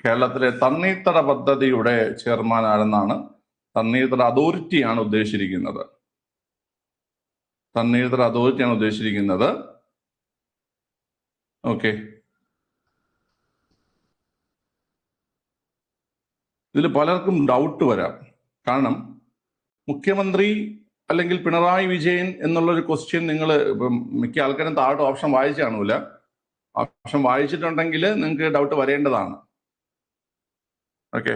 കേരളത്തിലെ തണ്ണീർത്തട പദ്ധതിയുടെ ചെയർമാൻ ആരെന്നാണ്? തണ്ണീർത്തട അതോറിറ്റിയാണ് ഉദ്ദേശിച്ചിരിക്കുന്നത്. തണ്ണീർത്തട അതോറിറ്റിയാണ് ഉദ്ദേശിച്ചിരിക്കുന്നത്. ഓക്കെ, ഇതിൽ പലർക്കും ഡൗട്ട് വരാം. കാരണം മുഖ്യമന്ത്രി അല്ലെങ്കിൽ പിണറായി വിജയൻ എന്നുള്ളൊരു ക്വസ്റ്റ്യൻ നിങ്ങൾ മിക്ക ആൾക്കാരും താഴോട്ട് ഓപ്ഷൻ വായിച്ചു കാണൂല. ഓപ്ഷൻ വായിച്ചിട്ടുണ്ടെങ്കിൽ നിങ്ങൾക്ക് ഡൗട്ട് വരേണ്ടതാണ്. ഓക്കെ,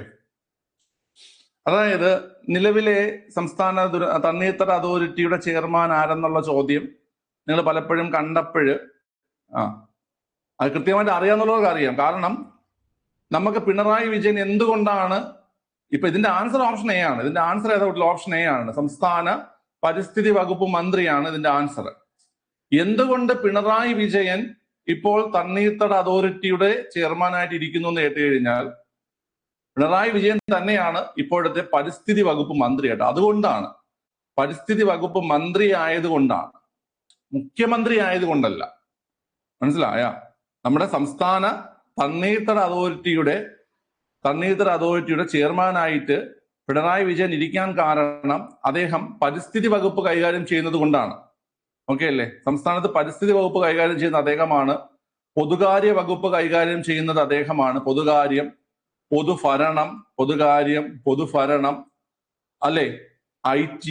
അതായത് നിലവിലെ സംസ്ഥാന തണ്ണീർത്തട അതോറിറ്റിയുടെ ചെയർമാൻ ആരെന്നുള്ള ചോദ്യം നിങ്ങൾ പലപ്പോഴും കണ്ടപ്പോഴ് അത് കൃത്യമായിട്ട് അറിയാന്നുള്ളവർക്ക് അറിയാം. കാരണം നമുക്ക് പിണറായി വിജയൻ എന്തുകൊണ്ടാണ് ഇപ്പൊ ഇതിന്റെ ആൻസർ ഓപ്ഷൻ എ ആണ്. ഇതിന്റെ ആൻസർ ഏതാ? ഓപ്ഷൻ എ ആണ്. സംസ്ഥാന പരിസ്ഥിതി വകുപ്പ് മന്ത്രിയാണ് ഇതിന്റെ ആൻസർ. എന്തുകൊണ്ട് പിണറായി വിജയൻ ഇപ്പോൾ തണ്ണീർത്തട അതോറിറ്റിയുടെ ചെയർമാനായിട്ട് ഇരിക്കുന്നു എന്ന് കേട്ട് കഴിഞ്ഞാൽ പിണറായി വിജയൻ തന്നെയാണ് ഇപ്പോഴത്തെ പരിസ്ഥിതി വകുപ്പ് മന്ത്രിയായിട്ട്. അതുകൊണ്ടാണ്, പരിസ്ഥിതി വകുപ്പ് മന്ത്രി ആയതുകൊണ്ടാണ്, മുഖ്യമന്ത്രി ആയതുകൊണ്ടല്ല. മനസ്സിലായ? നമ്മുടെ സംസ്ഥാന തണ്ണീർത്തട അതോറിറ്റിയുടെ ചെയർമാനായിട്ട് പിണറായി വിജയൻ ഇരിക്കാൻ കാരണം അദ്ദേഹം പരിസ്ഥിതി വകുപ്പ് കൈകാര്യം ചെയ്യുന്നത് കൊണ്ടാണ്. ഓക്കെ അല്ലേ? സംസ്ഥാനത്ത് പരിസ്ഥിതി വകുപ്പ് കൈകാര്യം ചെയ്യുന്ന അദ്ദേഹമാണ്. പൊതുകാര്യ വകുപ്പ് കൈകാര്യം ചെയ്യുന്നത് അദ്ദേഹമാണ്. പൊതുകാര്യം, പൊതുഭരണം അല്ലെ, IT,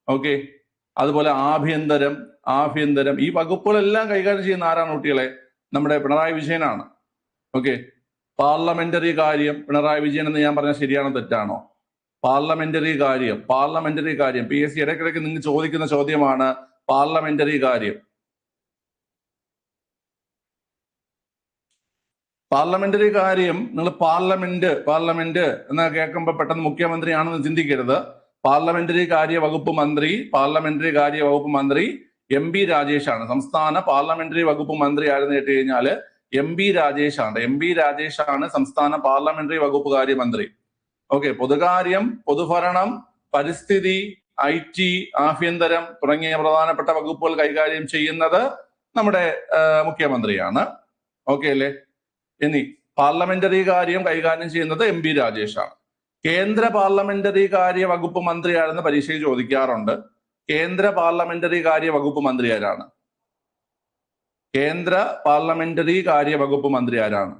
ഓക്കെ, അതുപോലെ ആഭ്യന്തരം ഈ വകുപ്പുകളെല്ലാം കൈകാര്യം ചെയ്യുന്ന ആരാണ് കുട്ടികളെ? നമ്മുടെ പിണറായി വിജയനാണ്. ഓക്കെ, പാർലമെന്ററി കാര്യം പിണറായി വിജയൻ എന്ന് ഞാൻ പറഞ്ഞാൽ ശരിയാണോ തെറ്റാണോ? പാർലമെന്ററി കാര്യം PSC ഇടയ്ക്കിടയ്ക്ക് നിങ്ങൾ ചോദിക്കുന്ന ചോദ്യമാണ് പാർലമെന്ററി കാര്യം. നിങ്ങൾ പാർലമെന്റ് എന്ന് കേൾക്കുമ്പോൾ പെട്ടെന്ന് മുഖ്യമന്ത്രിയാണെന്ന് ചിന്തിക്കരുത്. പാർലമെന്ററി കാര്യ വകുപ്പ് മന്ത്രി MB രാജേഷാണ്. സംസ്ഥാന പാർലമെന്ററി വകുപ്പ് മന്ത്രി ആരെന്ന് കേട്ട് കഴിഞ്ഞാൽ MB രാജേഷാണ് സംസ്ഥാന പാർലമെന്ററി വകുപ്പ് കാര്യമന്ത്രി. ഓക്കെ, പൊതുകാര്യം, പൊതുഭരണം, പരിസ്ഥിതി, IT, ആഭ്യന്തരം തുടങ്ങിയ പ്രധാനപ്പെട്ട വകുപ്പുകൾ കൈകാര്യം ചെയ്യുന്നത് നമ്മുടെ മുഖ്യമന്ത്രിയാണ്. ഓക്കെ അല്ലേ? ഇനി പാർലമെന്ററി കാര്യം കൈകാര്യം ചെയ്യുന്നത് MB രാജേഷാണ്. കേന്ദ്ര പാർലമെന്ററി കാര്യ വകുപ്പ് മന്ത്രി ആരെന്ന് പരീക്ഷയിൽ ചോദിക്കാറുണ്ട്. കേന്ദ്ര പാർലമെന്ററി കാര്യ വകുപ്പ് മന്ത്രി ആരാണ്? കേന്ദ്ര പാർലമെന്ററി കാര്യ വകുപ്പ് മന്ത്രി ആരാണ്?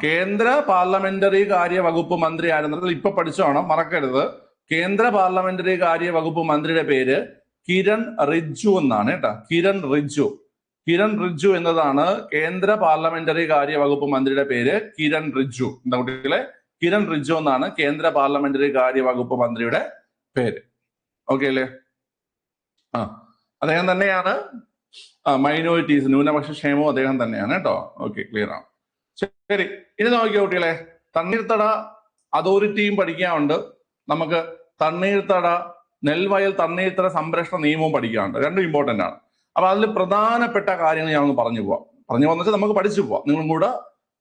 കേന്ദ്ര പാർലമെന്ററി കാര്യ വകുപ്പ് മന്ത്രി ആരെന്നത് ഇപ്പൊ പഠിച്ചോണം, മറക്കരുത്. കേന്ദ്ര പാർലമെന്ററി കാര്യ വകുപ്പ് മന്ത്രിയുടെ പേര് കിരൺ റിജ്ജു എന്നാണ് കേട്ടോ. കിരൺ റിജ്ജു എന്നതാണ് കേന്ദ്ര പാർലമെന്ററി കാര്യ വകുപ്പ് മന്ത്രിയുടെ പേര്. കിരൺ റിജ്ജു. എന്താ കുട്ടികളെ? കിരൺ റിജ്ജു എന്നാണ് കേന്ദ്ര പാർലമെന്ററി കാര്യ വകുപ്പ് മന്ത്രിയുടെ പേര്. ഓക്കെ അല്ലേ? അദ്ദേഹം തന്നെയാണ് മൈനോറിറ്റീസ്, ന്യൂനപക്ഷ ക്ഷേമവും അദ്ദേഹം തന്നെയാണ് കേട്ടോ. ഓക്കെ, ക്ലിയർ ആണ്. ശരി, ഇനി നോക്കിയോ കുട്ടികളെ, തണ്ണീർത്തട അതോറിറ്റിയും പഠിക്കാനുണ്ട്. നമുക്ക് നെൽവയൽ തണ്ണീർത്തട സംരക്ഷണ നിയമവും പഠിക്കാനുണ്ട്. രണ്ടും ഇമ്പോർട്ടന്റ് ആണ്. അപ്പൊ അതിൽ പ്രധാനപ്പെട്ട കാര്യങ്ങൾ ഞാൻ ഒന്ന് പറഞ്ഞു വന്നിട്ട് നമുക്ക് പഠിച്ചു പോവാം. നിങ്ങളും കൂടെ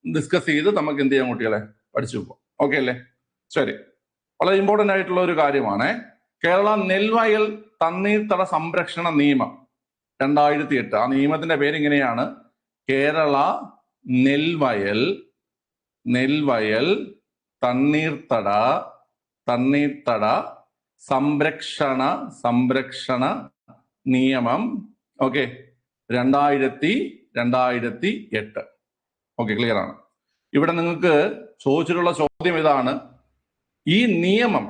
ഡിസ്കസ് ചെയ്ത് നമുക്ക് എന്ത് ചെയ്യാം കുട്ടികളെ? പഠിച്ചു പോവാം. ഓക്കെ അല്ലേ? ശരി, വളരെ ഇമ്പോർട്ടന്റ് ആയിട്ടുള്ള ഒരു കാര്യമാണ്. കേരള നെൽവയൽ തണ്ണീർത്തട സംരക്ഷണ നിയമം 2008. ആ നിയമത്തിന്റെ പേര് ഇങ്ങനെയാണ്: കേരള നെൽവയൽ തണ്ണീർത്തട സംരക്ഷണ നിയമം. ഓക്കെ, 2008. ഓക്കെ, ക്ലിയർ ആണ്. ഇവിടെ നിങ്ങൾക്ക് ചോദിച്ചിട്ടുള്ള ചോദ്യം ഇതാണ്: ഈ നിയമം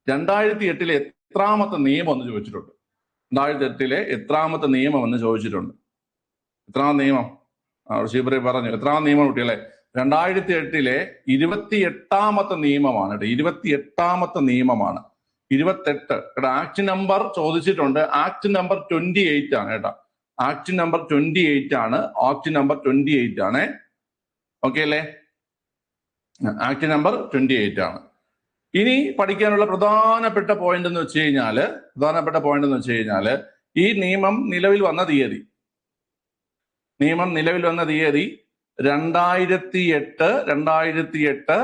2008 എത്രാമത്തെ നിയമം എന്ന് ചോദിച്ചിട്ടുണ്ട്. 2008 എത്രാമത്തെ നിയമം എന്ന് ചോദിച്ചിട്ടുണ്ട്. എത്രാമത്തെ നിയമം? ഷീബറി പറഞ്ഞു. എത്രാമത്തെ നിയമം കുട്ടികളെ? 2008 28ാമത്തെ നിയമമാണ് കേട്ടോ. 28ാമത്തെ നിയമമാണ്. 28. ആക്ട് നമ്പർ ചോദിച്ചിട്ടുണ്ട്. ആക്ട് നമ്പർ 28 ആണ് കേട്ടോ. ആക്ട് നമ്പർ 28 ആണ്. ഓക്കെ അല്ലേ? ആക്ട് നമ്പർ 28 ആണ്. ഇനി പഠിക്കാനുള്ള പ്രധാനപ്പെട്ട പോയിന്റ് എന്ന് വെച്ച് കഴിഞ്ഞാല് ഈ നിയമം നിലവിൽ വന്ന തീയതി 2008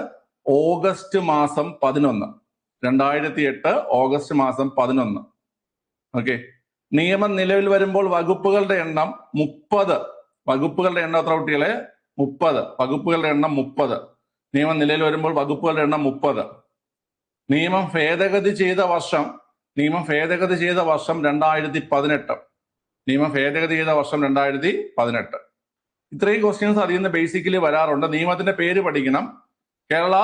ഓഗസ്റ്റ് മാസം 11. 2008 ഓഗസ്റ്റ് മാസം 11. ഓക്കെ, നിയമം നിലവിൽ വരുമ്പോൾ വകുപ്പുകളുടെ എണ്ണം 30. വകുപ്പുകളുടെ എണ്ണം എത്ര കുട്ടികളെ? 30. വകുപ്പുകളുടെ എണ്ണം 30. നിയമം നിലയിൽ വരുമ്പോൾ വകുപ്പുകളുടെ എണ്ണം 30. നിയമം ഭേദഗതി ചെയ്ത വർഷം 2018. നിയമം ഭേദഗതി ചെയ്ത വർഷം 2018. ഇത്രയും ക്വസ്റ്റ്യൻസ് അതിൽ നിന്ന് ബേസിക്കലി വരാറുണ്ട്. നിയമത്തിന്റെ പേര് പഠിക്കണം. കേരള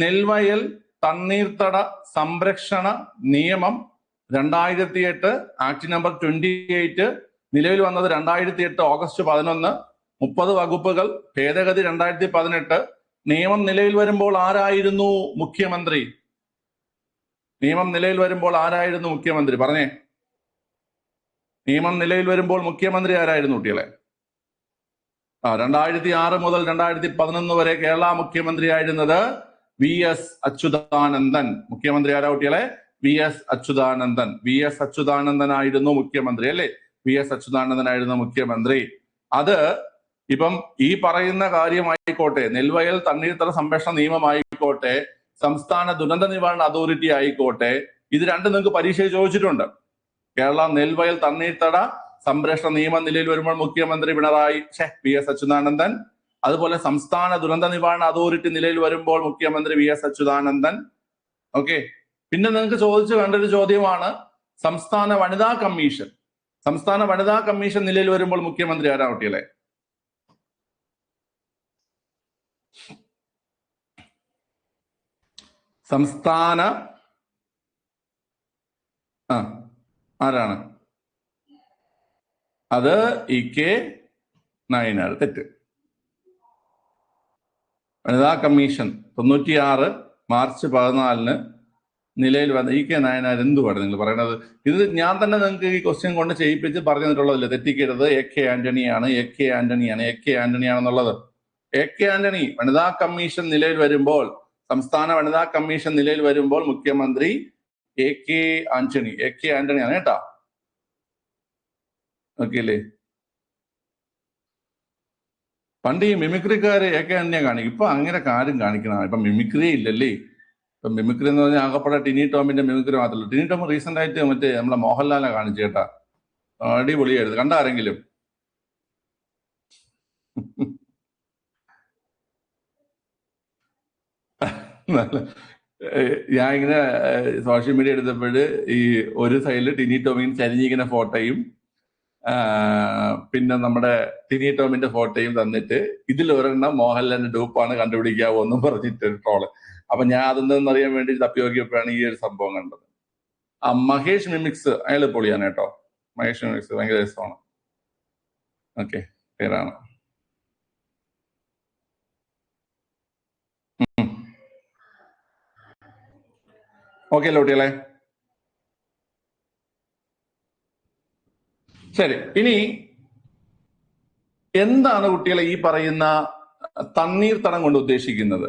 നെൽവയൽ തണ്ണീർത്തട സംരക്ഷണ നിയമം 2008, ആക്ട് നമ്പർ 28, നിലവിൽ വന്നത് 2008 ഓഗസ്റ്റ് 11. 30 വകുപ്പുകൾ, ഭേദഗതി 2018. നിയമം നിലവിൽ വരുമ്പോൾ ആരായിരുന്നു മുഖ്യമന്ത്രി? നിയമം നിലയിൽ വരുമ്പോൾ ആരായിരുന്നു മുഖ്യമന്ത്രി? പറഞ്ഞേ. നിയമം നിലയിൽ വരുമ്പോൾ മുഖ്യമന്ത്രി ആരായിരുന്നു കുട്ടികളെ? 2006 മുതൽ 2011 വരെ കേരള മുഖ്യമന്ത്രി ആയിരുന്നത് VS അച്യുതാനന്ദൻ. മുഖ്യമന്ത്രി ആരാ കുട്ടികളെ? VS അച്യുതാനന്ദൻ. VS അച്യുതാനന്ദൻ ആയിരുന്നു മുഖ്യമന്ത്രി, അല്ലേ? VS അച്യുതാനന്ദൻ ആയിരുന്നു മുഖ്യമന്ത്രി. അത് ഇപ്പം ഈ പറയുന്ന കാര്യമായിക്കോട്ടെ, നെൽവയൽ തണ്ണീർത്തട സംരക്ഷണ നിയമമായിക്കോട്ടെ, സംസ്ഥാന ദുരന്ത നിവാരണ അതോറിറ്റി ആയിക്കോട്ടെ, ഇത് രണ്ടും നിങ്ങൾക്ക് പരീക്ഷയിൽ ചോദിച്ചിട്ടുണ്ട്. കേരള നെൽവയൽ തണ്ണീർത്തട സംരക്ഷണ നിയമം നിലയിൽ വരുമ്പോൾ മുഖ്യമന്ത്രി VS അച്യുതാനന്ദൻ. അതുപോലെ സംസ്ഥാന ദുരന്ത നിവാരണ അതോറിറ്റി നിലയിൽ വരുമ്പോൾ മുഖ്യമന്ത്രി VS അച്യുതാനന്ദൻ. ഓക്കെ. പിന്നെ നിങ്ങൾക്ക് ചോദിച്ചു കണ്ടൊരു ചോദ്യമാണ് സംസ്ഥാന വനിതാ കമ്മീഷൻ. സംസ്ഥാന വനിതാ കമ്മീഷൻ നിലയിൽ വരുമ്പോൾ മുഖ്യമന്ത്രി ആരാ കുട്ടികളെ? സംസ്ഥാന ആരാണ്? അത് EK നായനാർ. തെറ്റ്. വനിതാ കമ്മീഷൻ 96 മാർച്ച് 14 നിലയിൽ വന്ന EK നായനാർ. എന്തുവാണ് നിങ്ങൾ പറയണത്? ഇത് ഞാൻ തന്നെ നിങ്ങൾക്ക് ഈ ക്വസ്റ്റ്യൻ കൊണ്ട് ചെയ്യിപ്പിച്ച് പറഞ്ഞു തന്നിട്ടുള്ളതല്ലേ? തെറ്റിക്കരുത്. AK ആന്റണിയാണ് എന്നുള്ളത്. AK ആന്റണി. വനിതാ കമ്മീഷൻ നിലയിൽ വരുമ്പോൾ, സംസ്ഥാന വനിതാ കമ്മീഷൻ നിലയിൽ വരുമ്പോൾ മുഖ്യമന്ത്രി AK ആന്റണിയാണ് കേട്ടാ. ഓക്കെ അല്ലേ? പണ്ട് ഈ മിമിക്രിക്കാര് AK ആന്റണിയെ കാണിക്കും. ഇപ്പൊ അങ്ങനെ കാര്യം കാണിക്കണം. ഇപ്പൊ മിമിക്രിയേ ഇല്ലല്ലേ? ഇപ്പൊ മിമിക്രി എന്ന് പറഞ്ഞാൽ ആകെപ്പെടെ ടിനി ടോമിന്റെ മിമിക്രി മാത്രമല്ല. ടിനി ടോം റീസെന്റ് ആയിട്ട് മറ്റേ നമ്മളെ മോഹൻലാലിനെ കാണിച്ചു കേട്ടാ. അടിപൊളിയായിരുന്നു. കണ്ട ആരെങ്കിലും? ഞാൻ ഇങ്ങനെ സോഷ്യൽ മീഡിയ എടുത്തപ്പോഴ് ഈ ഒരു സൈഡിൽ ടിനി ടോമിൻ ചരിഞ്ഞിരിക്കുന്ന ഫോട്ടോയും പിന്നെ നമ്മുടെ ടിനി ടോമിന്റെ ഫോട്ടോയും തന്നിട്ട് ഇതിൽ ഒരെണ്ണം മോഹൻലാലിന്റെ ഡൂപ്പാണ് കണ്ടുപിടിക്കാവോ എന്നും പറഞ്ഞിട്ട് ട്രോള്. അപ്പൊ ഞാൻ അതെന്തെന്ന് അറിയാൻ വേണ്ടി തപ്പി നോക്കിയപ്പോഴാണ് ഈ ഒരു സംഭവം കണ്ടത്. മഹേഷ് മിമിക്സ്, അയാൾ പൊളിയാണ് കേട്ടോ. മഹേഷ് മിമിക്സ് ഭയങ്കര രസമാണ്. ഓക്കെ, പേരാണ്. ഓക്കെ അല്ലേ കുട്ടികളെ? ശരി. ഇനി എന്താണ് കുട്ടികളെ ഈ പറയുന്ന തണ്ണീർത്തടം കൊണ്ട് ഉദ്ദേശിക്കുന്നത്?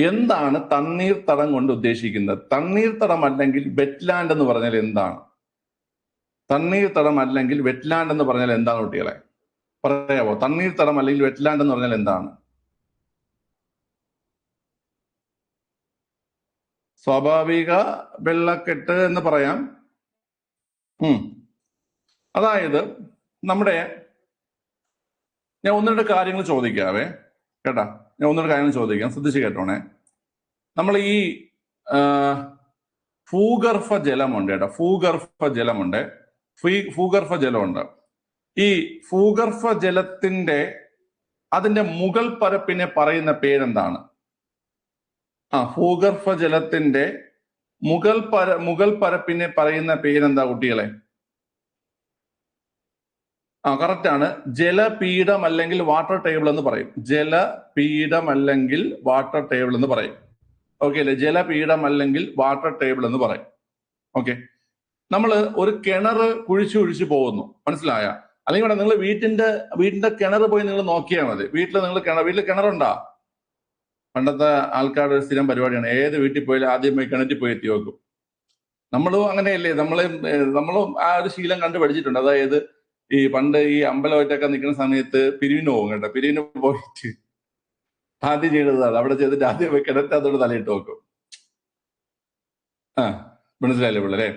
എന്താണ് തണ്ണീർത്തടം കൊണ്ട് ഉദ്ദേശിക്കുന്നത്? തണ്ണീർത്തടം അല്ലെങ്കിൽ വെറ്റ്ലാൻഡ് എന്ന് പറഞ്ഞാൽ എന്താണ്? തണ്ണീർത്തടം അല്ലെങ്കിൽ വെറ്റ്ലാൻഡ് എന്ന് പറഞ്ഞാൽ എന്താണ് കുട്ടികളെ? പറയാവോ? തണ്ണീർത്തടം അല്ലെങ്കിൽ വെറ്റ്ലാൻഡ് എന്ന് പറഞ്ഞാൽ എന്താണ്? സ്വാഭാവിക വെള്ളക്കെട്ട് എന്ന് പറയാം. അതായത് നമ്മുടെ, ഞാൻ ഒന്ന് രണ്ട് കാര്യങ്ങൾ ചോദിക്കാവേ കേട്ടാ. ഞാൻ ഒന്ന് രണ്ട് കാര്യങ്ങൾ ചോദിക്കാം, ശ്രദ്ധിച്ച് കേട്ടോണേ. നമ്മൾ ഈ ഭൂഗർഭ ജലമുണ്ട് കേട്ടോ. ഭൂഗർഭ ജലമുണ്ട്. ഈ ഭൂഗർഭ ജലത്തിന്റെ അതിന്റെ മുകൾ പരപ്പിനെ പറയുന്ന പേരെന്താണ്? ഭൂഗർഭ ജലത്തിന്റെ മുകൾ പരപ്പിനെ പറയുന്ന പേരെന്താ കുട്ടികളെ? കറക്റ്റ് ആണ്. ജലപീഠം അല്ലെങ്കിൽ വാട്ടർ ടേബിൾ എന്ന് പറയും. ജലപീഠം അല്ലെങ്കിൽ വാട്ടർ ടേബിൾ എന്ന് പറയും. ഓക്കെ അല്ലേ? ജലപീഠം അല്ലെങ്കിൽ വാട്ടർ ടേബിൾ എന്ന് പറയും. ഓക്കെ. നമ്മൾ ഒരു കിണർ കുഴിച്ചു പോകുന്നു, മനസ്സിലായ? അല്ലെങ്കിൽ വേണം നിങ്ങൾ വീട്ടിന്റെ കിണർ പോയി നിങ്ങൾ നോക്കിയാൽ മതി. വീട്ടിൽ കിണറുണ്ടാ? പണ്ടത്തെ ആൾക്കാരുടെ സ്ഥിരം പരിപാടിയാണ്. ഏത് വീട്ടിൽ പോയാലും ആദ്യം പോയി കിണറ്റിൽ പോയി എത്തി വെക്കും. നമ്മളും അങ്ങനെയല്ലേ? നമ്മളും ആ ഒരു ശീലം കണ്ടു പഠിച്ചിട്ടുണ്ട്. അതായത് ഈ പണ്ട് ഈ അമ്പലമായിട്ടൊക്കെ നിൽക്കുന്ന സമയത്ത് പിരിവിന് പോകും കേട്ടോ. പിരിവിന് പോയിട്ട് ആദ്യം ചെയ്തതാണ് അവിടെ ചെയ്തിട്ട് ആദ്യം പോയി കിണറ്റത്തോട് തലയിട്ട് വെക്കും. മനസ്സിലായില്ലേ പിള്ളേരെ?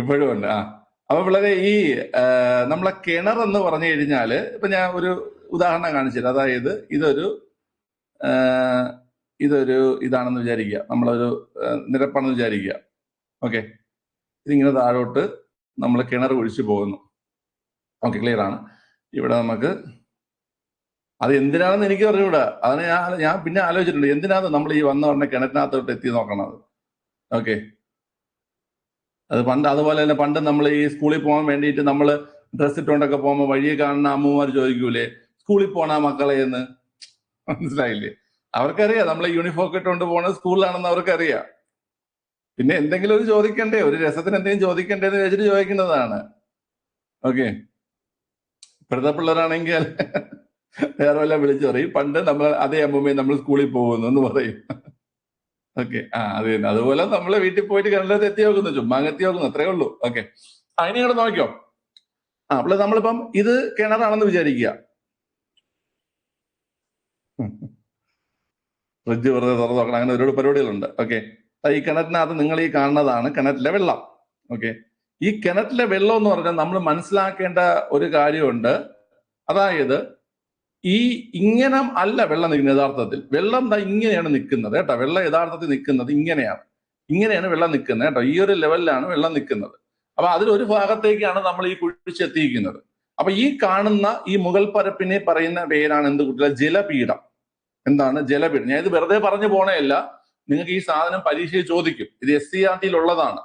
ഇപ്പോഴും ഉണ്ട്. അപ്പൊ പിള്ളേരെ ഈ നമ്മളെ കിണർ എന്ന് പറഞ്ഞു കഴിഞ്ഞാല് ഇപ്പൊ ഞാൻ ഒരു ഉദാഹരണം കാണിച്ചുതരാം. അതായത് ഇതൊരു ഇതാണെന്ന് വിചാരിക്കുക, നമ്മളൊരു നിരപ്പാണെന്ന് വിചാരിക്കുക. ഓക്കെ, ഇതിങ്ങനെ താഴോട്ട് നമ്മൾ കിണർ ഒഴിച്ചു പോകുന്നു. ഓക്കെ, ക്ലിയർ ആണ്. ഇവിടെ നമുക്ക് അത് എന്തിനാണെന്ന് എനിക്ക് പറഞ്ഞുകൂടാ. അതിന് ഞാൻ പിന്നെ ആലോചിച്ചിട്ടുണ്ട്, എന്തിനാണ് നമ്മൾ ഈ വന്ന ഉടനെ കിണറ്റിനകത്തോട്ട് എത്തി നോക്കണത്. ഓക്കെ, അത് പണ്ട് അതുപോലെ തന്നെ പണ്ട് നമ്മൾ ഈ സ്കൂളിൽ പോകാൻ വേണ്ടിയിട്ട് നമ്മൾ ഡ്രസ് ഇട്ടുകൊണ്ടൊക്കെ പോകുമ്പോൾ വഴിയെ കാണുന്ന അമ്മമാർ ചോദിക്കൂലേ, സ്കൂളിൽ പോണ മക്കളെ എന്ന്. മനസ്സിലായില്ലേ? അവർക്കറിയാം നമ്മൾ യൂണിഫോം ഒക്കെ ഇട്ടുകൊണ്ട് പോകുന്നത് സ്കൂളിലാണെന്ന് അവർക്കറിയാം. പിന്നെ എന്തെങ്കിലും ഒരു ചോദിക്കണ്ടേ, ഒരു രസത്തിന് എന്തെങ്കിലും ചോദിക്കണ്ടേ എന്ന് വെച്ചിട്ട് ചോദിക്കുന്നതാണ്. ഓക്കെ, ഇപ്പോഴത്തെ പിള്ളേരാണെങ്കിൽ വേറെ വല്ല വിളിച്ചു പറയും, പണ്ട് നമ്മൾ അതേ അമ്മൂമ്മയെ നമ്മൾ സ്കൂളിൽ പോകുന്നു എന്ന് പറയും. ഓക്കെ, അത് തന്നെ. അതുപോലെ നമ്മള് വീട്ടിൽ പോയിട്ട് കിണറിനകത്ത് എത്തി നോക്കുന്നു, ചുമ്മാ എത്തി നോക്കുന്നു, അത്രേ ഉള്ളൂ. ഓക്കെ, ഇനി ഇവിടെ നോക്കിയോ. അപ്പോൾ നമ്മളിപ്പം ഇത് കിണറാണെന്ന് വിചാരിക്കുക. ഫ്രിഡ്ജ് വെറുതെ തുറന്നു നോക്കണം, അങ്ങനെ ഒരുപാട് പരിപാടികളുണ്ട്. ഓക്കെ, ഈ കിണറ്റിനകത്ത് നിങ്ങൾ ഈ കാണുന്നതാണ് കിണറ്റിലെ വെള്ളം. ഓക്കെ, ഈ കിണറ്റിലെ വെള്ളം എന്ന് പറഞ്ഞാൽ നമ്മൾ മനസ്സിലാക്കേണ്ട ഒരു കാര്യമുണ്ട്. അതായത് ഇങ്ങനെ അല്ല വെള്ളം നിൽക്കുന്നത് യഥാർത്ഥത്തിൽ. വെള്ളം ഇങ്ങനെയാണ് നിൽക്കുന്നത് കേട്ടോ. വെള്ളം യഥാർത്ഥത്തിൽ നിൽക്കുന്നത് ഇങ്ങനെയാണ് വെള്ളം നിൽക്കുന്നത് കേട്ടോ. ഈ ഒരു ലെവലിലാണ് വെള്ളം നിൽക്കുന്നത്. അപ്പൊ അതിലൊരു ഭാഗത്തേക്കാണ് നമ്മൾ ഈ കുഴിച്ചെത്തിയിരിക്കുന്നത്. അപ്പൊ ഈ കാണുന്ന ഈ മുകൾ പരപ്പിനെ പറയുന്ന പേരാണ് എന്ത് കുട്ടികളെ? ജലപീഠം. എന്താണ് ജലപീഠം? ഞാൻ ഇത് വെറുതെ പറഞ്ഞു പോണേയല്ല, നിങ്ങൾക്ക് ഈ സാധനം പരീക്ഷയിൽ ചോദിക്കും. ഇത് SCERT ഉള്ളതാണ്.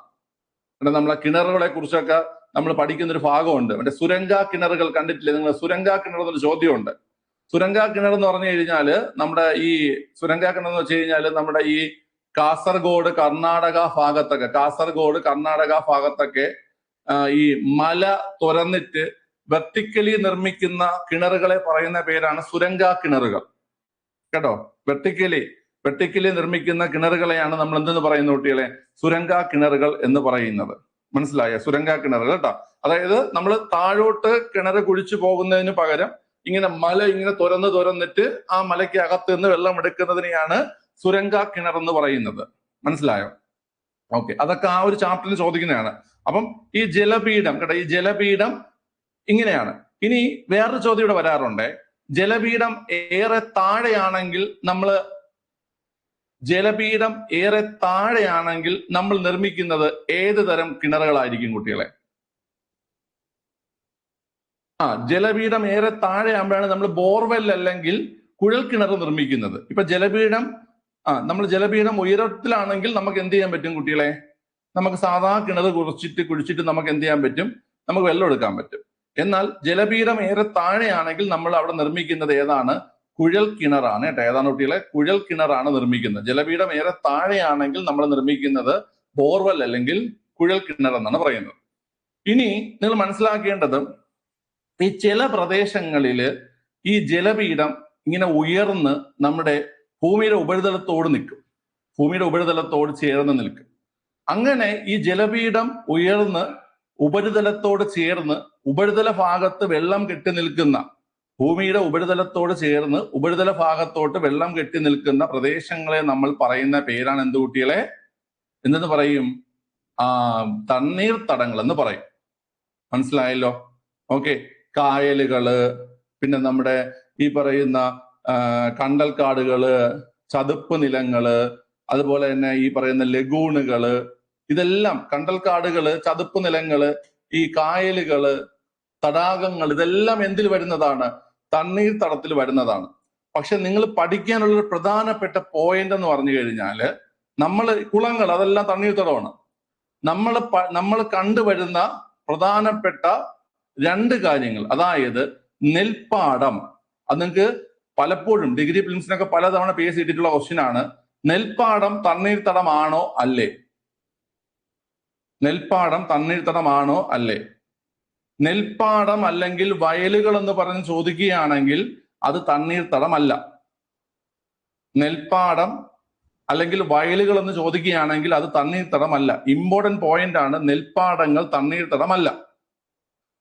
നമ്മളെ കിണറുകളെ കുറിച്ചൊക്കെ നമ്മൾ പഠിക്കുന്ന ഒരു ഭാഗമുണ്ട്. മറ്റേ സുരംഗ കിണറുകൾ കണ്ടിട്ടില്ലേ നിങ്ങൾ? സുരംഗ കിണർ എന്നൊരു ചോദ്യമുണ്ട്. സുരംഗ കിണർ എന്ന് പറഞ്ഞു കഴിഞ്ഞാല് നമ്മുടെ ഈ സുരംഗ കിണർ എന്ന് വെച്ച് കഴിഞ്ഞാല് നമ്മുടെ ഈ കാസർഗോഡ് കർണാടക ഭാഗത്തൊക്കെ ഈ മല തുറന്നിട്ട് വെർട്ടിക്കലി നിർമ്മിക്കുന്ന കിണറുകളെ പറയുന്ന പേരാണ് സുരംഗ കിണറുകൾ കേട്ടോ. വെർട്ടിക്കലി നിർമ്മിക്കുന്ന കിണറുകളെയാണ് നമ്മൾ എന്തെന്ന് പറയുന്ന കുട്ടികളെ? സുരംഗ കിണറുകൾ എന്ന് പറയുന്നത്. മനസ്സിലായ? സുരംഗ കിണറുകൾ കേട്ടോ. അതായത് നമ്മൾ താഴോട്ട് കിണർ കുഴിച്ചു പോകുന്നതിന് പകരം ഇങ്ങനെ മല ഇങ്ങനെ തുറന്നിട്ട് ആ മലയ്ക്ക് അകത്ത് നിന്ന് വെള്ളം എടുക്കുന്നതിനെയാണ് സുരംഗ കിണർ എന്ന് പറയുന്നത്. മനസ്സിലായോ? ഓക്കെ, അതൊക്കെ ആ ഒരു ചാപ്റ്ററിൽ ചോദിക്കുന്നതാണ്. അപ്പം ഈ ജലപീഠം കേട്ടോ, ഈ ജലപീഠം ഇങ്ങനെയാണ്. ഇനി വേറൊരു ചോദ്യം ഇവിടെ വരാറുണ്ട്. ജലപീഠം ഏറെ താഴെയാണെങ്കിൽ നമ്മൾ നിർമ്മിക്കുന്നത് ഏത് തരം കിണറുകളായിരിക്കും കുട്ടികളെ? ജലപീഠം ഏറെ താഴെയാകുമ്പോഴാണ് നമ്മൾ ബോർവെൽ അല്ലെങ്കിൽ കുഴൽ കിണർ നിർമ്മിക്കുന്നത്. ഇപ്പൊ ജലപീഠം ഉയരത്തിലാണെങ്കിൽ നമുക്ക് എന്ത് ചെയ്യാൻ പറ്റും കുട്ടികളെ? നമുക്ക് സാധാ കിണർ കുഴിച്ചിട്ട് നമുക്ക് എന്ത് ചെയ്യാൻ പറ്റും? നമുക്ക് വെള്ളം എടുക്കാൻ പറ്റും. എന്നാൽ ജലപീഠം ഏറെ താഴെയാണെങ്കിൽ നമ്മൾ അവിടെ നിർമ്മിക്കുന്നത് ഏതാണ്? കുഴൽ കിണറാണ് കേട്ടോ. ഏതാണ് കുട്ടികളെ? കുഴൽ കിണറാണ് നിർമ്മിക്കുന്നത്. ജലപീഠം ഏറെ താഴെയാണെങ്കിൽ നമ്മൾ നിർമ്മിക്കുന്നത് ബോർവെൽ അല്ലെങ്കിൽ കുഴൽ കിണർ എന്നാണ് പറയുന്നത്. ഇനി നിങ്ങൾ മനസ്സിലാക്കേണ്ടത്, ഈ ചില പ്രദേശങ്ങളിൽ ഈ ജലപീഠം ഇങ്ങനെ ഉയർന്ന് നമ്മുടെ ഭൂമിയുടെ ഉപരിതലത്തോട് ചേർന്ന് നിൽക്കും. അങ്ങനെ ഈ ജലപീഠം ഉയർന്ന് ഉപരിതലത്തോട് ചേർന്ന് ഉപരിതല ഭാഗത്ത് വെള്ളം കെട്ടി നിൽക്കുന്ന, ഭൂമിയുടെ ഉപരിതലത്തോട് ചേർന്ന് ഉപരിതല ഭാഗത്തോട്ട് വെള്ളം കെട്ടി നിൽക്കുന്ന പ്രദേശങ്ങളെ നമ്മൾ പറയുന്ന പേരാണ് എന്ത് കുട്ടികളെ? എന്തെന്ന് പറയും? തണ്ണീർത്തടങ്ങൾ എന്ന് പറയും. മനസ്സിലായല്ലോ? ഓക്കെ, കായലുകള്, പിന്നെ നമ്മുടെ ഈ പറയുന്ന കണ്ടൽക്കാടുകള്, ചതുപ്പ് നിലങ്ങള്, അതുപോലെ തന്നെ ഈ പറയുന്ന ലഗൂണുകള്, ഇതെല്ലാം കണ്ടൽക്കാടുകള്, ചതുപ്പ് നിലങ്ങള്, ഈ കായലുകള്, തടാകങ്ങൾ, ഇതെല്ലാം എന്തിൽ വരുന്നതാണ്? തണ്ണീർത്തടത്തിൽ വരുന്നതാണ്. പക്ഷെ നിങ്ങൾ പഠിക്കാനുള്ള ഒരു പ്രധാനപ്പെട്ട പോയിന്റ് എന്ന് പറഞ്ഞു കഴിഞ്ഞാല്, കുളങ്ങൾ അതെല്ലാം തണ്ണീർത്തടമാണ്. നമ്മൾ കണ്ടുവരുന്ന പ്രധാനപ്പെട്ട രണ്ട് കാര്യങ്ങൾ, അതായത് നെൽപ്പാടം. അത് നിങ്ങൾക്ക് പലപ്പോഴും ഡിഗ്രി പ്രിലിംസിനൊക്കെ പലതവണ PSC ഇട്ടിട്ടുള്ള ക്വസ്റ്റ്യൻ ആണ്. നെൽപ്പാടം തണ്ണീർത്തടമാണോ അല്ലേ? നെൽപ്പാടം തണ്ണീർത്തടമാണോ അല്ലേ? നെൽപ്പാടം അല്ലെങ്കിൽ വയലുകൾ എന്ന് പറഞ്ഞ് ചോദിക്കുകയാണെങ്കിൽ അത് തണ്ണീർത്തടമല്ല. നെൽപ്പാടം അല്ലെങ്കിൽ വയലുകൾ എന്ന് ചോദിക്കുകയാണെങ്കിൽ അത് തണ്ണീർത്തടമല്ല. ഇമ്പോർട്ടന്റ് പോയിന്റ് ആണ്, നെൽപ്പാടങ്ങൾ തണ്ണീർത്തടമല്ല.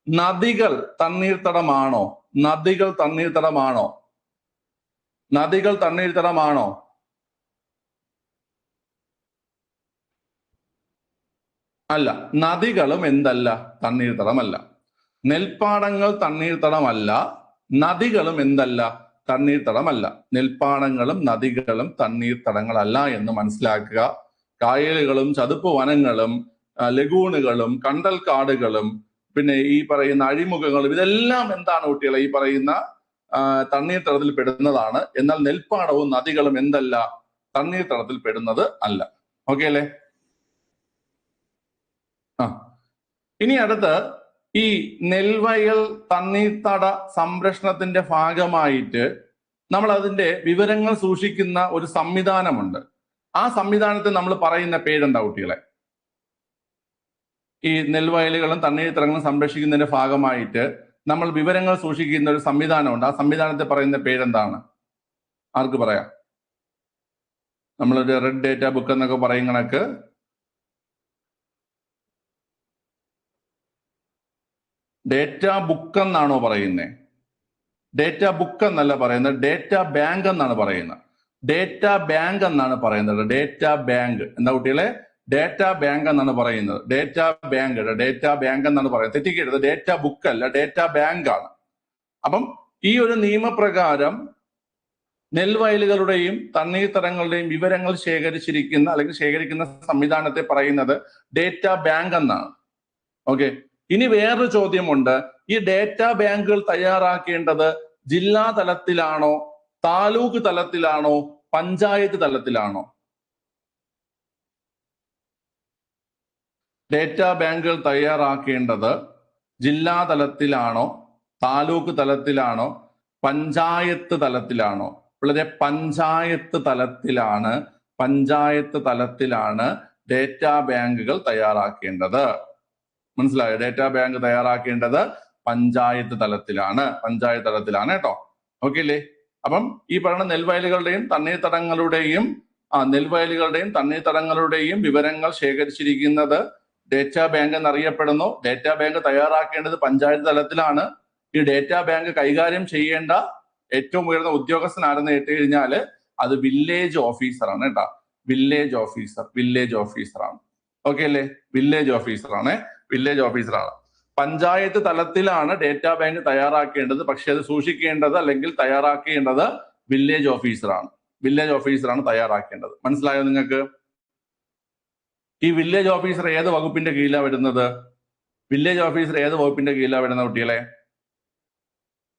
നദികൾ തണ്ണീർത്തടമാണോ? നദികൾ തണ്ണീർത്തടമാണോ? അല്ല. നദികളും എന്തല്ല? തണ്ണീർത്തടമല്ല. നെൽപ്പാടങ്ങൾ തണ്ണീർത്തടമല്ല. നദികളും എന്തല്ല? തണ്ണീർത്തടമല്ല. നെൽപ്പാടങ്ങളും നദികളും തണ്ണീർത്തടങ്ങളല്ല എന്ന് മനസ്സിലാക്കുക. കായലുകളും ചതുപ്പ് വനങ്ങളും ലഗൂണുകളും കണ്ടൽക്കാടുകളും പിന്നെ ഈ പറയുന്ന അഴിമുഖങ്ങളും ഇതെല്ലാം എന്താണ് കുട്ടികളെ? ഈ പറയുന്ന തണ്ണീർത്തടത്തിൽ പെടുന്നതാണ്. എന്നാൽ നെൽപ്പാടവും നദികളും എന്തല്ല? തണ്ണീർത്തടത്തിൽ പെടുന്നത് അല്ല. ഓക്കെ അല്ലേ? ഇനി അടുത്ത് ഈ നെൽവയൽ തണ്ണീർത്തട സംരക്ഷണത്തിന്റെ ഭാഗമായിട്ട് നമ്മൾ അതിന്റെ വിവരങ്ങൾ സൂക്ഷിക്കുന്ന ഒരു സംവിധാനമുണ്ട്. ആ സംവിധാനത്തെ നമ്മൾ പറയുന്ന പേരെന്താ കുട്ടികളെ? ഈ നെൽവയലുകളും തണ്ണീർത്തടങ്ങളും സംരക്ഷിക്കുന്നതിന്റെ ഭാഗമായിട്ട് നമ്മൾ വിവരങ്ങൾ സൂക്ഷിക്കുന്ന ഒരു സംവിധാനമുണ്ട്. ആ സംവിധാനത്തെ പറയുന്ന പേരെന്താണ്? ആർക്ക് പറയാം? നമ്മളൊരു റെഡ് ഡേറ്റ ബുക്ക് എന്നൊക്കെ പറയും കണക്ക് ഡേറ്റ ബുക്ക് എന്നാണോ പറയുന്നത്? ഡേറ്റ ബുക്ക് എന്നല്ല പറയുന്നത്, ഡേറ്റ ബാങ്ക് എന്നാണ് പറയുന്നത്. ഡേറ്റ ബാങ്ക് എന്നാണ് പറയുന്നത്. ഡേറ്റ ബാങ്ക് എന്താ കുട്ടികളെ? ഡേറ്റ ബാങ്ക് എന്നാണ് പറയുന്നത്. ഡേറ്റ ബാങ്ക് എന്നാണ് പറയുന്നത്. തെറ്റിക്കരുത്. ഡേറ്റ ബുക്ക് അല്ല, ഡേറ്റ ബാങ്ക് ആണ്. അപ്പം ഈ ഒരു നിയമപ്രകാരം നെൽവയലുകളുടെയും തണ്ണീർത്തടങ്ങളുടെയും വിവരങ്ങൾ ശേഖരിച്ചിരിക്കുന്ന അല്ലെങ്കിൽ ശേഖരിക്കുന്ന സംവിധാനത്തെ പറയുന്നത് ഡേറ്റ ബാങ്ക് എന്നാണ്. ഓക്കെ. ഇനി വേറൊരു ചോദ്യമുണ്ട്. ഈ ഡേറ്റ ബാങ്കുകൾ തയ്യാറാക്കേണ്ടത് ജില്ലാ തലത്തിലാണോ, താലൂക്ക് തലത്തിലാണോ, പഞ്ചായത്ത് തലത്തിലാണോ? ഡേറ്റ ബാങ്കുകൾ തയ്യാറാക്കേണ്ടത് ജില്ലാ തലത്തിലാണോ, താലൂക്ക് തലത്തിലാണോ, പഞ്ചായത്ത് തലത്തിലാണോ? വളരെ പഞ്ചായത്ത് തലത്തിലാണ് ഡേറ്റ ബാങ്കുകൾ തയ്യാറാക്കേണ്ടത്. മനസ്സിലായോ? ഡേറ്റ ബാങ്ക് തയ്യാറാക്കേണ്ടത് പഞ്ചായത്ത് തലത്തിലാണ് കേട്ടോ. ഓക്കെ അല്ലേ? അപ്പം ഈ പറയുന്ന നെൽവയലുകളുടെയും തണ്ണീർത്തടങ്ങളുടെയും വിവരങ്ങൾ ശേഖരിച്ചിരിക്കുന്നത് ഡേറ്റ ബാങ്ക് എന്നറിയപ്പെടുന്നു. ഡേറ്റ ബാങ്ക് തയ്യാറാക്കേണ്ടത് പഞ്ചായത്ത് തലത്തിലാണ്. ഈ ഡേറ്റ ബാങ്ക് കൈകാര്യം ചെയ്യേണ്ട ഏറ്റവും ഉയർന്ന ഉദ്യോഗസ്ഥൻ ആരെന്ന് കേട്ട് കഴിഞ്ഞാല് അത് വില്ലേജ് ഓഫീസറാണ് കേട്ടോ. വില്ലേജ് ഓഫീസറാണ്. ഓക്കെ അല്ലേ? വില്ലേജ് ഓഫീസറാണ്. പഞ്ചായത്ത് തലത്തിലാണ് ഡേറ്റ ബാങ്ക് തയ്യാറാക്കേണ്ടത്. പക്ഷെ അത് സൂക്ഷിക്കേണ്ടത് അല്ലെങ്കിൽ തയ്യാറാക്കേണ്ടത് വില്ലേജ് ഓഫീസറാണ് തയ്യാറാക്കേണ്ടത്. മനസ്സിലായോ നിങ്ങൾക്ക്? ഈ വില്ലേജ് ഓഫീസർ ഏത് വകുപ്പിന്റെ കീഴിലാണ് വരുന്നത്? കുട്ടികളെ?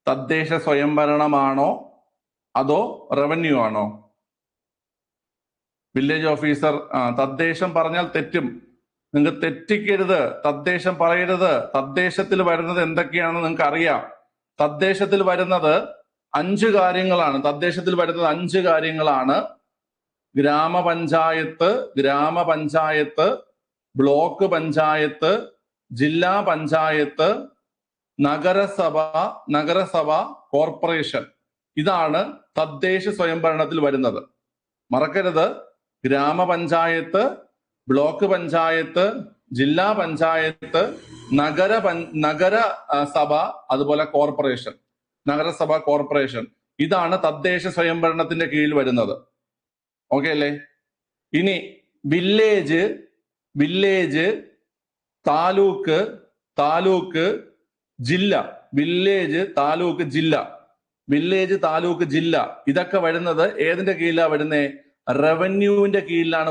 തദ്ദേശ സ്വയംഭരണമാണോ അതോ റവന്യൂ ആണോ? വില്ലേജ് ഓഫീസർ തദ്ദേശം പറഞ്ഞാൽ തെറ്റും. നിങ്ങൾ തെറ്റിക്കരുത്. തദ്ദേശം പറയരുത്. തദ്ദേശത്തിൽ വരുന്നത് എന്തൊക്കെയാണെന്ന് നിങ്ങൾക്ക് അറിയാം. തദ്ദേശത്തിൽ വരുന്നത് 5 കാര്യങ്ങളാണ്. ഗ്രാമപഞ്ചായത്ത്, ബ്ലോക്ക് പഞ്ചായത്ത്, ജില്ലാ പഞ്ചായത്ത്, നഗരസഭ, കോർപ്പറേഷൻ. ഇതാണ് തദ്ദേശ സ്വയംഭരണത്തിൽ വരുന്നത്. മറക്കരുത്. ഗ്രാമപഞ്ചായത്ത്, ബ്ലോക്ക് പഞ്ചായത്ത്, ജില്ലാ പഞ്ചായത്ത്, നഗരസഭ, അതുപോലെ കോർപ്പറേഷൻ. ഇതാണ് തദ്ദേശ സ്വയംഭരണത്തിന്റെ കീഴിൽ വരുന്നത്. ഓക്കെ അല്ലേ? ഇനി വില്ലേജ്, താലൂക്ക്, ജില്ല. ഇതൊക്കെ വരുന്നത് ഏതിന്റെ കീഴിലാണ് വരുന്നത്? റവന്യൂവിന്റെ കീഴിലാണ്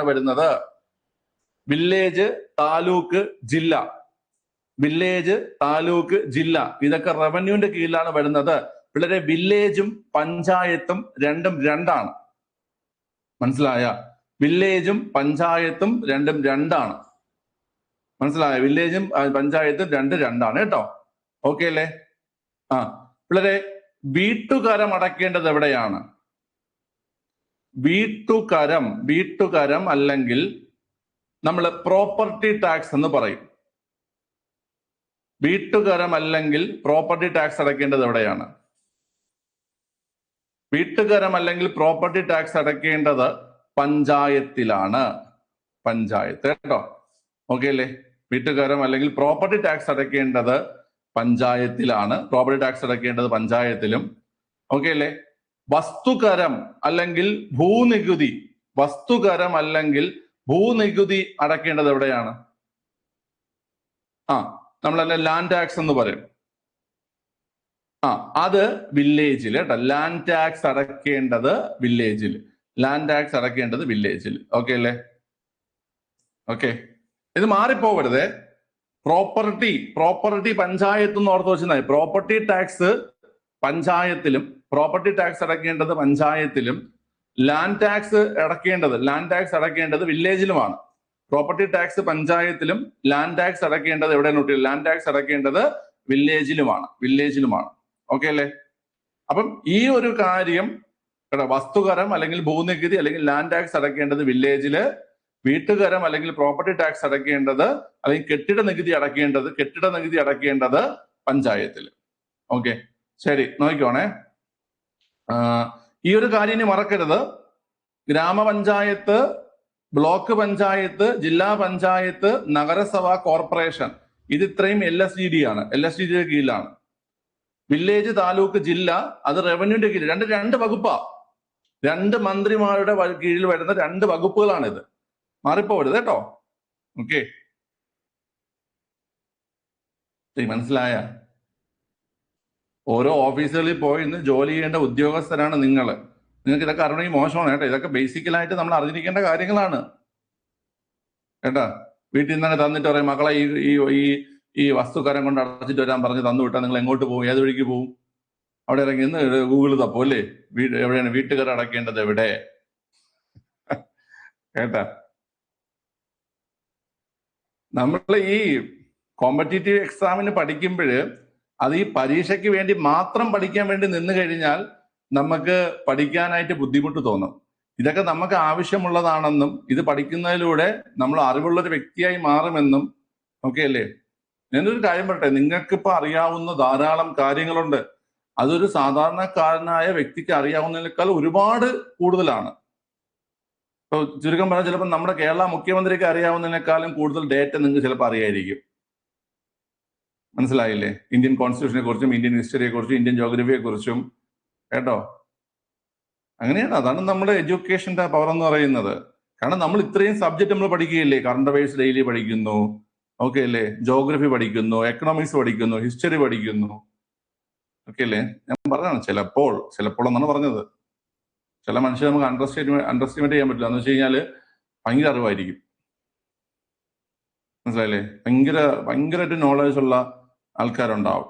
വരുന്നത്. വില്ലേജ്, താലൂക്ക്, ജില്ല ഇതൊക്കെ റവന്യൂവിന്റെ കീഴിലാണ് വരുന്നത്. പിള്ളേരെ, വില്ലേജും പഞ്ചായത്തും രണ്ടും രണ്ടാണ്. മനസ്സിലായ? വില്ലേജും പഞ്ചായത്തും രണ്ടും രണ്ടാണ്. മനസ്സിലായ? വില്ലേജും പഞ്ചായത്തും രണ്ടാണ് കേട്ടോ. ഓക്കെ അല്ലേ? പിള്ളേരെ, വീട്ടുകരം അടയ്ക്കേണ്ടത് എവിടെയാണ്? വീട്ടുകരം അല്ലെങ്കിൽ നമ്മൾ പ്രോപ്പർട്ടി ടാക്സ് എന്ന് പറയും. വീട്ടുകരം അല്ലെങ്കിൽ പ്രോപ്പർട്ടി ടാക്സ് അടയ്ക്കേണ്ടത് എവിടെയാണ്? പ്രോപ്പർട്ടി ടാക്സ് അടയ്ക്കേണ്ടത് പഞ്ചായത്തിലാണ്. കേട്ടോ. ഓക്കെ അല്ലേ? വീട്ടുകരം അല്ലെങ്കിൽ പ്രോപ്പർട്ടി ടാക്സ് അടയ്ക്കേണ്ടത് പഞ്ചായത്തിലാണ്. പഞ്ചായത്തിലും. ഓക്കെ അല്ലേ? വസ്തുകരം അല്ലെങ്കിൽ ഭൂനികുതി അടയ്ക്കേണ്ടത് എവിടെയാണ്? നമ്മൾ തന്നെ ലാൻഡ് ടാക്സ് എന്ന് പറയും. അത് വില്ലേജിൽ കേട്ടോ. ലാൻഡ് ടാക്സ് അടയ്ക്കേണ്ടത് വില്ലേജിൽ. ലാൻഡ് ടാക്സ് അടയ്ക്കേണ്ടത് വില്ലേജിൽ. ഓക്കെ അല്ലേ? ഓക്കെ, ഇത് മാറിപ്പോകരുതേ. പ്രോപ്പർട്ടി പഞ്ചായത്ത് എന്ന് ഓർത്ത് വെച്ചാൽ പ്രോപ്പർട്ടി ടാക്സ് പഞ്ചായത്തിലും, പ്രോപ്പർട്ടി ടാക്സ് അടയ്ക്കേണ്ടത് പഞ്ചായത്തിലും, ലാൻഡ് ടാക്സ് അടയ്ക്കേണ്ടത് വില്ലേജിലുമാണ്. പ്രോപ്പർട്ടി ടാക്സ് പഞ്ചായത്തിലും, ലാൻഡ് ടാക്സ് അടയ്ക്കേണ്ടത് എവിടെയാണ്? ലാൻഡ് ടാക്സ് അടയ്ക്കേണ്ടത് വില്ലേജിലുമാണ്. ഓക്കെ അല്ലേ? അപ്പം ഈ ഒരു കാര്യം വസ്തുകരം അല്ലെങ്കിൽ ഭൂനികുതി അല്ലെങ്കിൽ ലാൻഡ് ടാക്സ് അടയ്ക്കേണ്ടത് വില്ലേജില്, വീട്ടുകരം അല്ലെങ്കിൽ പ്രോപ്പർട്ടി ടാക്സ് അടയ്ക്കേണ്ടത് അല്ലെങ്കിൽ കെട്ടിട നികുതി അടയ്ക്കേണ്ടത് പഞ്ചായത്തിൽ. ഓക്കെ, ശരി, നോക്കിക്കോണേ. ഈ ഒരു കാര്യം ഇനി മറക്കരുത്. ഗ്രാമപഞ്ചായത്ത്, ബ്ലോക്ക് പഞ്ചായത്ത്, ജില്ലാ പഞ്ചായത്ത്, നഗരസഭ, കോർപ്പറേഷൻ, ഇത് ഇത്രയും LSDD ആണ്. LSDD കീഴിലാണ്. വില്ലേജ്, താലൂക്ക്, ജില്ല അത് റവന്യൂന്റെ കീഴിൽ. രണ്ട് വകുപ്പാ. 2 മന്ത്രിമാരുടെ കീഴിൽ വരുന്ന 2 വകുപ്പുകളാണിത്. മാറിപ്പോവരുത് കേട്ടോ. ഓക്കെ, മനസ്സിലായ? ഓരോ ഓഫീസുകളിൽ പോയി ഇന്ന് ജോലി ചെയ്യേണ്ട ഉദ്യോഗസ്ഥരാണ് നിങ്ങൾ. നിങ്ങൾക്ക് ഇതൊക്കെ അറിയണമെങ്കിൽ മോശമാണ് കേട്ടോ. ഇതൊക്കെ ബേസിക്കലായിട്ട് നമ്മൾ അറിഞ്ഞിരിക്കേണ്ട കാര്യങ്ങളാണ് കേട്ടാ. വീട്ടിൽ നിന്ന് തന്നിട്ട് പറയും, മക്കളെ ഈ വസ്തുക്കരം കൊണ്ട് അടച്ചിട്ട് വരാൻ പറഞ്ഞ് തന്നു വിട്ടാൽ നിങ്ങൾ എങ്ങോട്ട് പോകും? ഏത് വഴിക്ക് പോകും? അവിടെ ഇറങ്ങി ഇന്ന് ഗൂഗിൾ തപ്പോ അല്ലേ? എവിടെയാണ് വീട്ടുകാർ അടക്കേണ്ടത് എവിടെ? കേട്ടാ, നമ്മൾ ഈ കോമ്പറ്റീറ്റീവ് എക്സാമിന് പഠിക്കുമ്പോൾ അത് ഈ പരീക്ഷയ്ക്ക് വേണ്ടി മാത്രം പഠിക്കാൻ വേണ്ടി നിന്ന് കഴിഞ്ഞാൽ നമുക്ക് പഠിക്കാനായിട്ട് ബുദ്ധിമുട്ട് തോന്നും. ഇതൊക്കെ നമുക്ക് ആവശ്യമുള്ളതാണെന്നും ഇത് പഠിക്കുന്നതിലൂടെ നമ്മൾ അറിവുള്ളൊരു വ്യക്തിയായി മാറുമെന്നും ഓക്കെ അല്ലേ? ഞാനൊരു കാര്യം പറയട്ടെ, നിങ്ങൾക്കിപ്പോൾ അറിയാവുന്ന ധാരാളം കാര്യങ്ങളുണ്ട്. അതൊരു സാധാരണക്കാരനായ വ്യക്തിക്ക് അറിയാവുന്നതിനേക്കാൾ ഒരുപാട് കൂടുതലാണ്. ഇപ്പൊ ചുരുക്കം പറഞ്ഞാൽ ചിലപ്പോൾ നമ്മുടെ കേരള മുഖ്യമന്ത്രിക്ക് അറിയാവുന്നതിനേക്കാളും കൂടുതൽ ഡേറ്റ നിങ്ങൾക്ക് ചിലപ്പോൾ അറിയായിരിക്കും. മനസ്സിലായില്ലേ? ഇന്ത്യൻ കോൺസ്റ്റിറ്റ്യൂഷനെ കുറിച്ചും, ഇന്ത്യൻ ഹിസ്റ്ററിയെ കുറിച്ചും, ഇന്ത്യൻ ജോഗ്രഫിയെ കുറിച്ചും കേട്ടോ. അങ്ങനെയാണ്. അതാണ് നമ്മുടെ എഡ്യൂക്കേഷന്റെ പവർ എന്ന് പറയുന്നത്. കാരണം നമ്മൾ ഇത്രയും സബ്ജക്ട് നമ്മൾ പഠിക്കുകയില്ലേ? കറണ്ട് അഫയേഴ്സ് ഡെയിലി പഠിക്കുന്നു, ഓക്കെ അല്ലേ? ജോഗ്രഫി പഠിക്കുന്നു, എക്കണോമിക്സ് പഠിക്കുന്നു, ഹിസ്റ്ററി പഠിക്കുന്നു, ഓക്കെ അല്ലേ? ഞാൻ പറഞ്ഞതാണ് ചിലപ്പോൾ എന്നാണ് പറഞ്ഞത്. ചില മനുഷ്യർ നമുക്ക് അണ്ടർസ്റ്റിമേറ്റ് ചെയ്യാൻ പറ്റില്ല. എന്ന് വെച്ച് കഴിഞ്ഞാൽ ഭയങ്കര അറിവായിരിക്കും. മനസ്സിലായില്ലേ? ഭയങ്കരമായിട്ട് നോളേജ് ഉള്ള ആൾക്കാരുണ്ടാവും.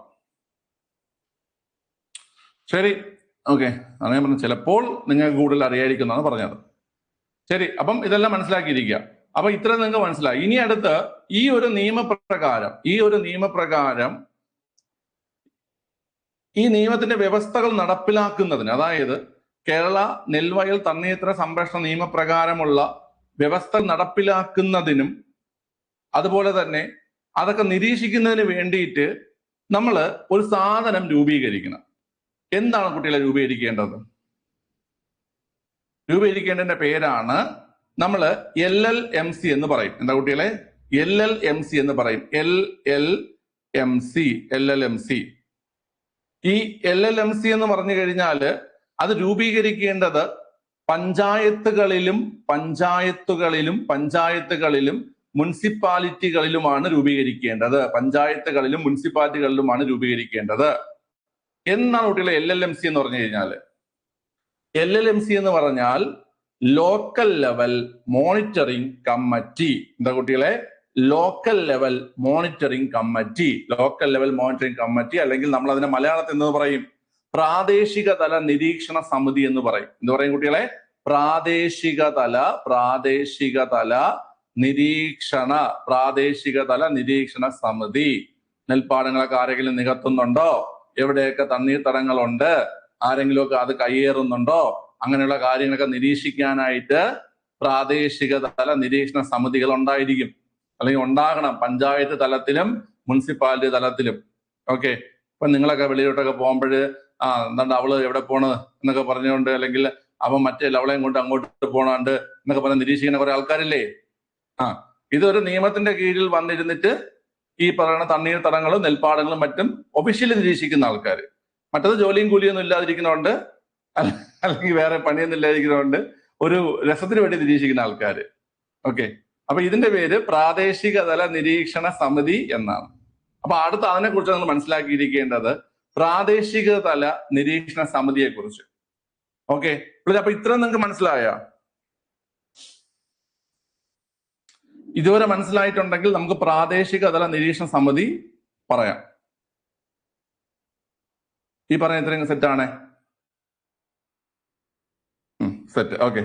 ശരി, ഓക്കെ. അങ്ങനെ പറഞ്ഞു ചിലപ്പോൾ നിങ്ങൾക്ക് കൂടുതൽ അറിയായിരിക്കും എന്നാണ് പറഞ്ഞത്. ശരി, അപ്പം ഇതെല്ലാം മനസ്സിലാക്കിയിരിക്കുക. അപ്പൊ ഇത്ര നിങ്ങൾക്ക് മനസ്സിലായി. ഇനി അടുത്ത് ഈ ഒരു നിയമപ്രകാരം ഈ നിയമത്തിന്റെ വ്യവസ്ഥകൾ നടപ്പിലാക്കുന്നതിന്, അതായത് കേരള നെൽവയൽ തണ്ണീർത്തട സംരക്ഷണ നിയമപ്രകാരമുള്ള വ്യവസ്ഥ നടപ്പിലാക്കുന്നതിനും അതുപോലെ തന്നെ അതൊക്കെ നിരീക്ഷിക്കുന്നതിന് വേണ്ടിയിട്ട് നമ്മൾ ഒരു സാധനം രൂപീകരിക്കണം. എന്താണ് കുട്ടികളെ രൂപീകരിക്കേണ്ടത്? രൂപീകരിക്കേണ്ടതിന്റെ പേരാണ് നമ്മൾ LLMC എന്ന് പറയും. എന്താ കുട്ടികളെ? LLMC എന്ന് പറയും. LLMC. ഈ LLMC എന്ന് പറഞ്ഞു കഴിഞ്ഞാൽ അത് രൂപീകരിക്കേണ്ടത് പഞ്ചായത്തുകളിലും മുനിസിപ്പാലിറ്റികളിലുമാണ് രൂപീകരിക്കേണ്ടത്. എന്നാണ് കുട്ടികളെ LLMC എന്ന് പറഞ്ഞു കഴിഞ്ഞാൽ? LLMC എന്ന് പറഞ്ഞാൽ ലോക്കൽ ലെവൽ മോണിറ്ററിംഗ് കമ്മിറ്റി. എന്താ കുട്ടികളെ? ലോക്കൽ ലെവൽ മോണിറ്ററിംഗ് കമ്മിറ്റി, അല്ലെങ്കിൽ നമ്മൾ അതിനെ മലയാളത്തിൽ എന്ന് പറയും പ്രാദേശിക തല നിരീക്ഷണ സമിതി എന്ന് പറയും. എന്ത് പറയും കുട്ടികളെ? പ്രാദേശിക തല നിരീക്ഷണ സമിതി. നെൽപ്പാടങ്ങളൊക്കെ ആരെങ്കിലും നികത്തുന്നുണ്ടോ? എവിടെയൊക്കെ തണ്ണീർത്തടങ്ങളുണ്ട്? ആരെങ്കിലുമൊക്കെ അത് കയ്യേറുന്നുണ്ടോ? അങ്ങനെയുള്ള കാര്യങ്ങളൊക്കെ നിരീക്ഷിക്കാനായിട്ട് പ്രാദേശിക തല നിരീക്ഷണ സമിതികൾ ഉണ്ടായിരിക്കും, അല്ലെങ്കിൽ ഉണ്ടാകണം. പഞ്ചായത്ത് തലത്തിലും മുനിസിപ്പാലിറ്റി തലത്തിലും. ഓക്കെ. ഇപ്പൊ നിങ്ങളൊക്കെ വെളിയിലോട്ടൊക്കെ പോകുമ്പോൾ എന്താണ്ട് അവള് എവിടെ പോണ് എന്നൊക്കെ പറഞ്ഞുകൊണ്ട്, അല്ലെങ്കിൽ അവൻ മറ്റേ ലവളയും കൊണ്ട് അങ്ങോട്ട് പോണാണ്ട് എന്നൊക്കെ പറഞ്ഞ് നിരീക്ഷിക്കുന്ന കുറെ ആൾക്കാരില്ലേ? ഇതൊരു നിയമത്തിന്റെ കീഴിൽ വന്നിരുന്നിട്ട് ഈ പറയുന്ന തണ്ണീർത്തടങ്ങളും നെൽപ്പാടങ്ങളും മറ്റും ഒഫീഷ്യലി നിരീക്ഷിക്കുന്ന ആൾക്കാർ. മറ്റത് ജോലിയും കൂലിയൊന്നും ഇല്ലാതിരിക്കുന്നതുകൊണ്ട്, അല്ലെങ്കിൽ വേറെ പണിയൊന്നും ഇല്ലാതിരിക്കുന്നതുകൊണ്ട് ഒരു രസത്തിന് വേണ്ടി നിരീക്ഷിക്കുന്ന ആൾക്കാർ. ഓക്കെ. അപ്പൊ ഇതിന്റെ പേര് പ്രാദേശിക തല നിരീക്ഷണ സമിതി എന്നാണ്. അപ്പൊ അടുത്ത അതിനെ കുറിച്ച് നമ്മൾ മനസ്സിലാക്കിയിരിക്കേണ്ടത് പ്രാദേശിക തല നിരീക്ഷണ സമിതിയെ കുറിച്ച്. ഓക്കെ. അപ്പൊ ഇത്രയും നിങ്ങൾക്ക് മനസ്സിലായ? ഇതുവരെ മനസ്സിലായിട്ടുണ്ടെങ്കിൽ നമുക്ക് പ്രാദേശിക തല നിരീക്ഷണ സമിതി പറയാം. ഈ പറഞ്ഞ ഇത്രയും സെറ്റാണ്. സെറ്റ്. ഓക്കെ.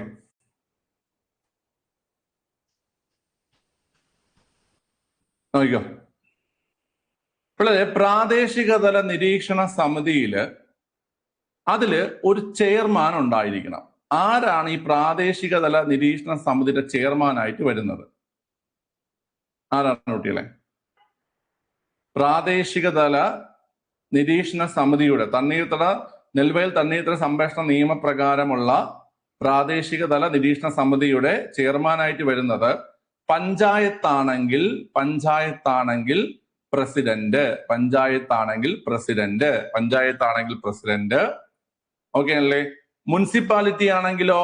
നോക്കിക്കോ. പിള്ളേരെ, പ്രാദേശിക തല നിരീക്ഷണ സമിതിയില് അതില് ഒരു ചെയർമാൻ ഉണ്ടായിരിക്കണം. ആരാണ് ഈ പ്രാദേശിക തല നിരീക്ഷണ സമിതിയുടെ ചെയർമാനായിട്ട് വരുന്നത്? ആരാണ് കുട്ടികളെ? പ്രാദേശിക തല നിരീക്ഷണ സമിതിയുടെ തണ്ണീർത്തട നെൽവയൽ തണ്ണീർത്തട സംരക്ഷണ നിയമപ്രകാരമുള്ള പ്രാദേശിക തല നിരീക്ഷണ സമിതിയുടെ ചെയർമാനായിട്ട് വരുന്നത് പഞ്ചായത്താണെങ്കിൽ പ്രസിഡന്റ്, പഞ്ചായത്താണെങ്കിൽ പ്രസിഡന്റ്. ഓക്കെ അല്ലേ? മുനിസിപ്പാലിറ്റി ആണെങ്കിലോ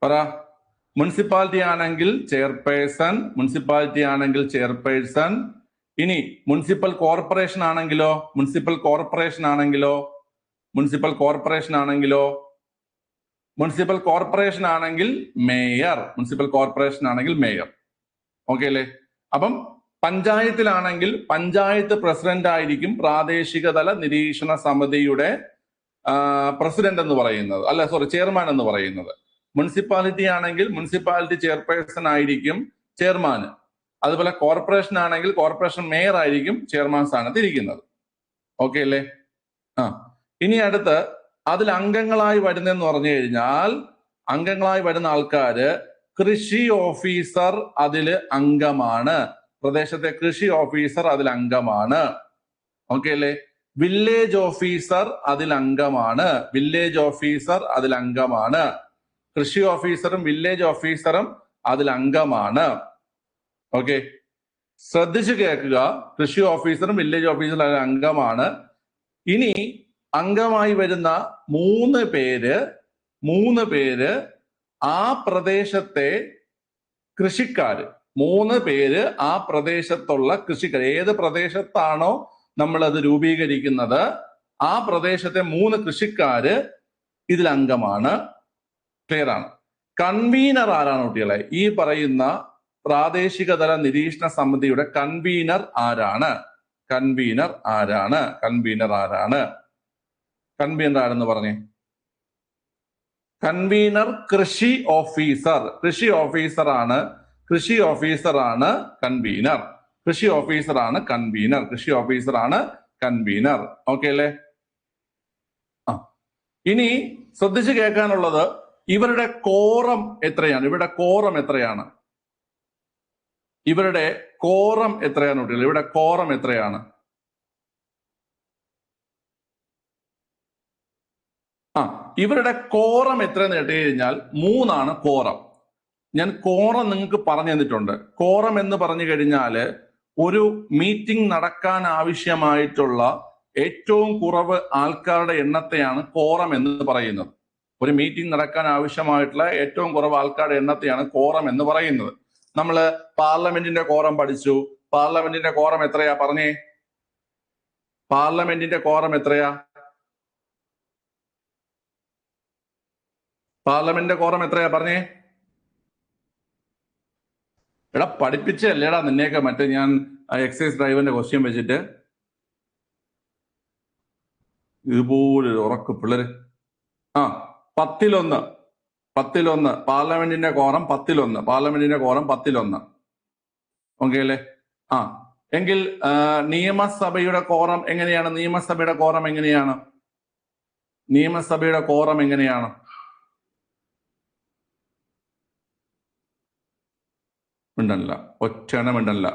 പറ. മുനിസിപ്പാലിറ്റി ആണെങ്കിൽ ചെയർപേഴ്സൺ. ഇനി മുനിസിപ്പൽ കോർപ്പറേഷൻ ആണെങ്കിലോ മുനിസിപ്പൽ കോർപ്പറേഷൻ ആണെങ്കിൽ മേയർ. ഓക്കെ അല്ലേ? അപ്പം പഞ്ചായത്തിലാണെങ്കിൽ പഞ്ചായത്ത് പ്രസിഡന്റ് ആയിരിക്കും പ്രാദേശിക തല നിരീക്ഷണ സമിതിയുടെ പ്രസിഡന്റ് എന്ന് പറയുന്നത്, ചെയർമാൻ എന്ന് പറയുന്നത്. മുനിസിപ്പാലിറ്റി ആണെങ്കിൽ മുനിസിപ്പാലിറ്റി ചെയർപേഴ്സൺ ആയിരിക്കും ചെയർമാൻ. അതുപോലെ കോർപ്പറേഷൻ ആണെങ്കിൽ കോർപ്പറേഷൻ മേയർ ആയിരിക്കും ചെയർമാൻ സ്ഥാനത്ത് ഇരിക്കുന്നത്. ഓക്കെ അല്ലേ? ഇനി അടുത്ത് അതിൽ അംഗങ്ങളായി വരുന്നതെന്ന് പറഞ്ഞു കഴിഞ്ഞാൽ, അംഗങ്ങളായി വരുന്ന ആൾക്കാര് കൃഷി ഓഫീസർ അതിൽ അംഗമാണ്. പ്രദേശത്തെ കൃഷി ഓഫീസർ അതിൽ അംഗമാണ്. ഓക്കെ അല്ലേ? വില്ലേജ് ഓഫീസർ അതിൽ അംഗമാണ്. കൃഷി ഓഫീസറും വില്ലേജ് ഓഫീസറും അതിൽ അംഗമാണ്. ഓക്കെ, ശ്രദ്ധിച്ചു കേൾക്കുക. കൃഷി ഓഫീസറും വില്ലേജ് ഓഫീസറും അതിൽ അംഗമാണ്. ഇനി അംഗമായി വരുന്ന മൂന്ന് പേര് ആ പ്രദേശത്തെ കൃഷിക്കാര്. ആ പ്രദേശത്തുള്ള കൃഷിക്കാർ. ഏത് പ്രദേശത്താണോ നമ്മൾ അത് രൂപീകരിക്കുന്നത് ആ പ്രദേശത്തെ 3 കൃഷിക്കാര് ഇതിൽ അംഗമാണ്. ക്ലിയർ ആണ്? കൺവീനർ ആരാണ് കുട്ടികളെ? ഈ പറയുന്ന പ്രാദേശിക തല നിരീക്ഷണ സമിതിയുടെ കൺവീനർ ആരാണ്? കൺവീനർ ആരെന്ന് പറഞ്ഞേ. കൺവീനർ കൃഷി ഓഫീസറാണ് കൺവീനർ. ഓക്കെ അല്ലേ? ഇനി ശ്രദ്ധിച്ച് കേൾക്കാനുള്ളത് ഇവരുടെ കോറം എത്രയാണ്? ഇവരുടെ കോറം എത്രയാണ് കുട്ടികൾ? ഇവിടെ കോറം എത്രയാണ്? ഇവരുടെ കോറം എത്രയെന്ന് കേട്ട് കഴിഞ്ഞാൽ 3 കോറം. ഞാൻ കോറം നിങ്ങൾക്ക് പറഞ്ഞു തന്നിട്ടുണ്ട്. കോറം എന്ന് പറഞ്ഞു കഴിഞ്ഞാല് ഒരു മീറ്റിംഗ് നടക്കാൻ ആവശ്യമായിട്ടുള്ള ഏറ്റവും കുറവ് ആൾക്കാരുടെ എണ്ണത്തെയാണ് കോറം എന്ന് പറയുന്നത്. ഒരു മീറ്റിംഗ് നടക്കാൻ ആവശ്യമായിട്ടുള്ള ഏറ്റവും കുറവ് ആൾക്കാരുടെ എണ്ണത്തെയാണ് കോറം എന്ന് പറയുന്നത്. നമ്മള് പാർലമെന്റിന്റെ കോറം പഠിച്ചു. പാർലമെന്റിന്റെ കോറം എത്രയാ പറഞ്ഞേ? പാർലമെന്റിന്റെ കോറം എത്രയാ? പറഞ്ഞേ. എടാ പഠിപ്പിച്ചല്ലേടാ നിന്നെയൊക്കെ മറ്റേ ഞാൻ എക്സൈസ് ഡ്രൈവറിന്റെ ക്വസ്റ്റ്യൻ വെച്ചിട്ട്. ഇതുപോലൊരു ഉറക്ക് പിള്ളേര്. 10-1 പാർലമെന്റിന്റെ കോറം 10-1. ഓക്കെ അല്ലേ? എങ്കിൽ നിയമസഭയുടെ കോറം എങ്ങനെയാണ്? മിണ്ടല്ല, ഒറ്റ മിണ്ടല്ല.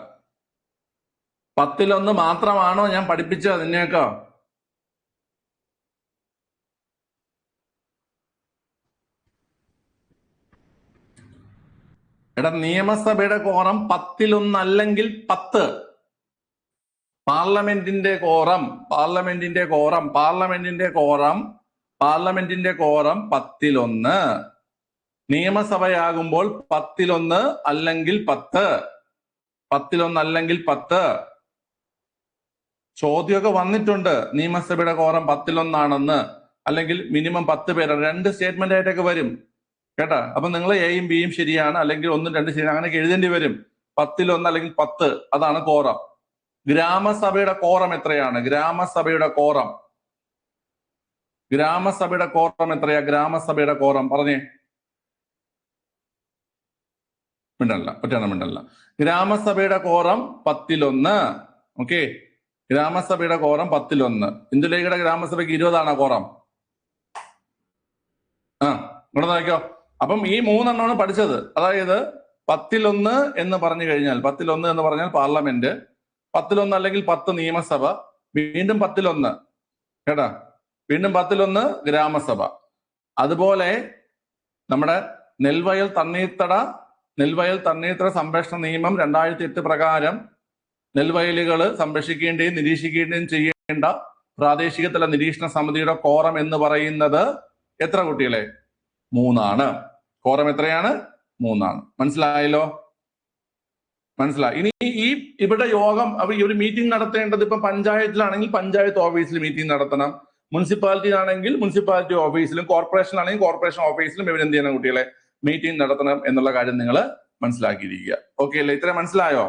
10-1 മാത്രമാണോ ഞാൻ പഠിപ്പിച്ചത് നിന്നെയൊക്കെ? എടാ നിയമസഭയുടെ കോറം 10-1 അല്ലെങ്കിൽ 10. പാർലമെന്റിന്റെ കോറം 10-1. നിയമസഭയാകുമ്പോൾ 10-1 അല്ലെങ്കിൽ 10. 10-1 അല്ലെങ്കിൽ 10. ചോദ്യമൊക്കെ വന്നിട്ടുണ്ട്. നിയമസഭയുടെ കോറം 10-1 അല്ലെങ്കിൽ മിനിമം 10 പേരാണ്. 2 സ്റ്റേറ്റ്മെന്റ് ആയിട്ടൊക്കെ വരും കേട്ടാ. അപ്പൊ നിങ്ങൾ എയും ബിയും ശരിയാണ്, അല്ലെങ്കിൽ 1-2 ശരിയാണ്, അങ്ങനെയൊക്കെ എഴുതേണ്ടി വരും. 10-1 അല്ലെങ്കിൽ 10, അതാണ് കോറം. ഗ്രാമസഭയുടെ കോറം എത്രയാണ്? ഗ്രാമസഭയുടെ കോറം എത്രയാ? ഗ്രാമസഭയുടെ കോറം പറഞ്ഞേ. മിണ്ടല്ല. ഗ്രാമസഭയുടെ കോറം 10-1. ഓക്കെ, ഗ്രാമസഭയുടെ കോറം 10-1. ഇന്ദുലേഖയുടെ ഗ്രാമസഭയ്ക്ക് 20 കോറം. ഇവിടെ നോക്കിയോ. അപ്പം ഈ 3 എണ്ണമാണ് പഠിച്ചത്. അതായത് 10-1 എന്ന് പറഞ്ഞു കഴിഞ്ഞാൽ, 10-1 എന്ന് പറഞ്ഞാൽ പാർലമെന്റ്, 10-1 അല്ലെങ്കിൽ 10 നിയമസഭ, വീണ്ടും 10-1 കേട്ടാ, വീണ്ടും 10-1 ഗ്രാമസഭ. അതുപോലെ നമ്മുടെ നെൽവയൽ തണ്ണീർത്തട സംരക്ഷണ നിയമം 2008 പ്രകാരം നെൽവയലുകൾ സംരക്ഷിക്കേണ്ടയും നിരീക്ഷിക്കേണ്ടയും ചെയ്യേണ്ട പ്രാദേശിക തല നിരീക്ഷണ സമിതിയുടെ കോറം എന്ന് പറയുന്നത് എത്ര കുട്ടികളെ? 3. കോറം എത്രയാണ്? 3. മനസ്സിലായല്ലോ? മനസ്സിലായി. ഇനി ഇവിടെ യോഗം ഈ ഒരു മീറ്റിംഗ് നടത്തേണ്ടത് ഇപ്പം പഞ്ചായത്തിലാണെങ്കിൽ പഞ്ചായത്ത് ഓഫീസിൽ മീറ്റിംഗ് നടത്തണം, മുനിസിപ്പാലിറ്റിയിലാണെങ്കിൽ മുനിസിപ്പാലിറ്റി ഓഫീസിലും, കോർപ്പറേഷനിലാണെങ്കിൽ കോർപ്പറേഷൻ ഓഫീസിലും ഇവരെന്ത് ചെയ്യണം കുട്ടികളെ? മീറ്റിംഗ് നടത്തണം എന്നുള്ള കാര്യം നിങ്ങൾ മനസ്സിലാക്കിയിരിക്കുക. ഓക്കെ അല്ലേ? ഇത്രയും മനസ്സിലായോ?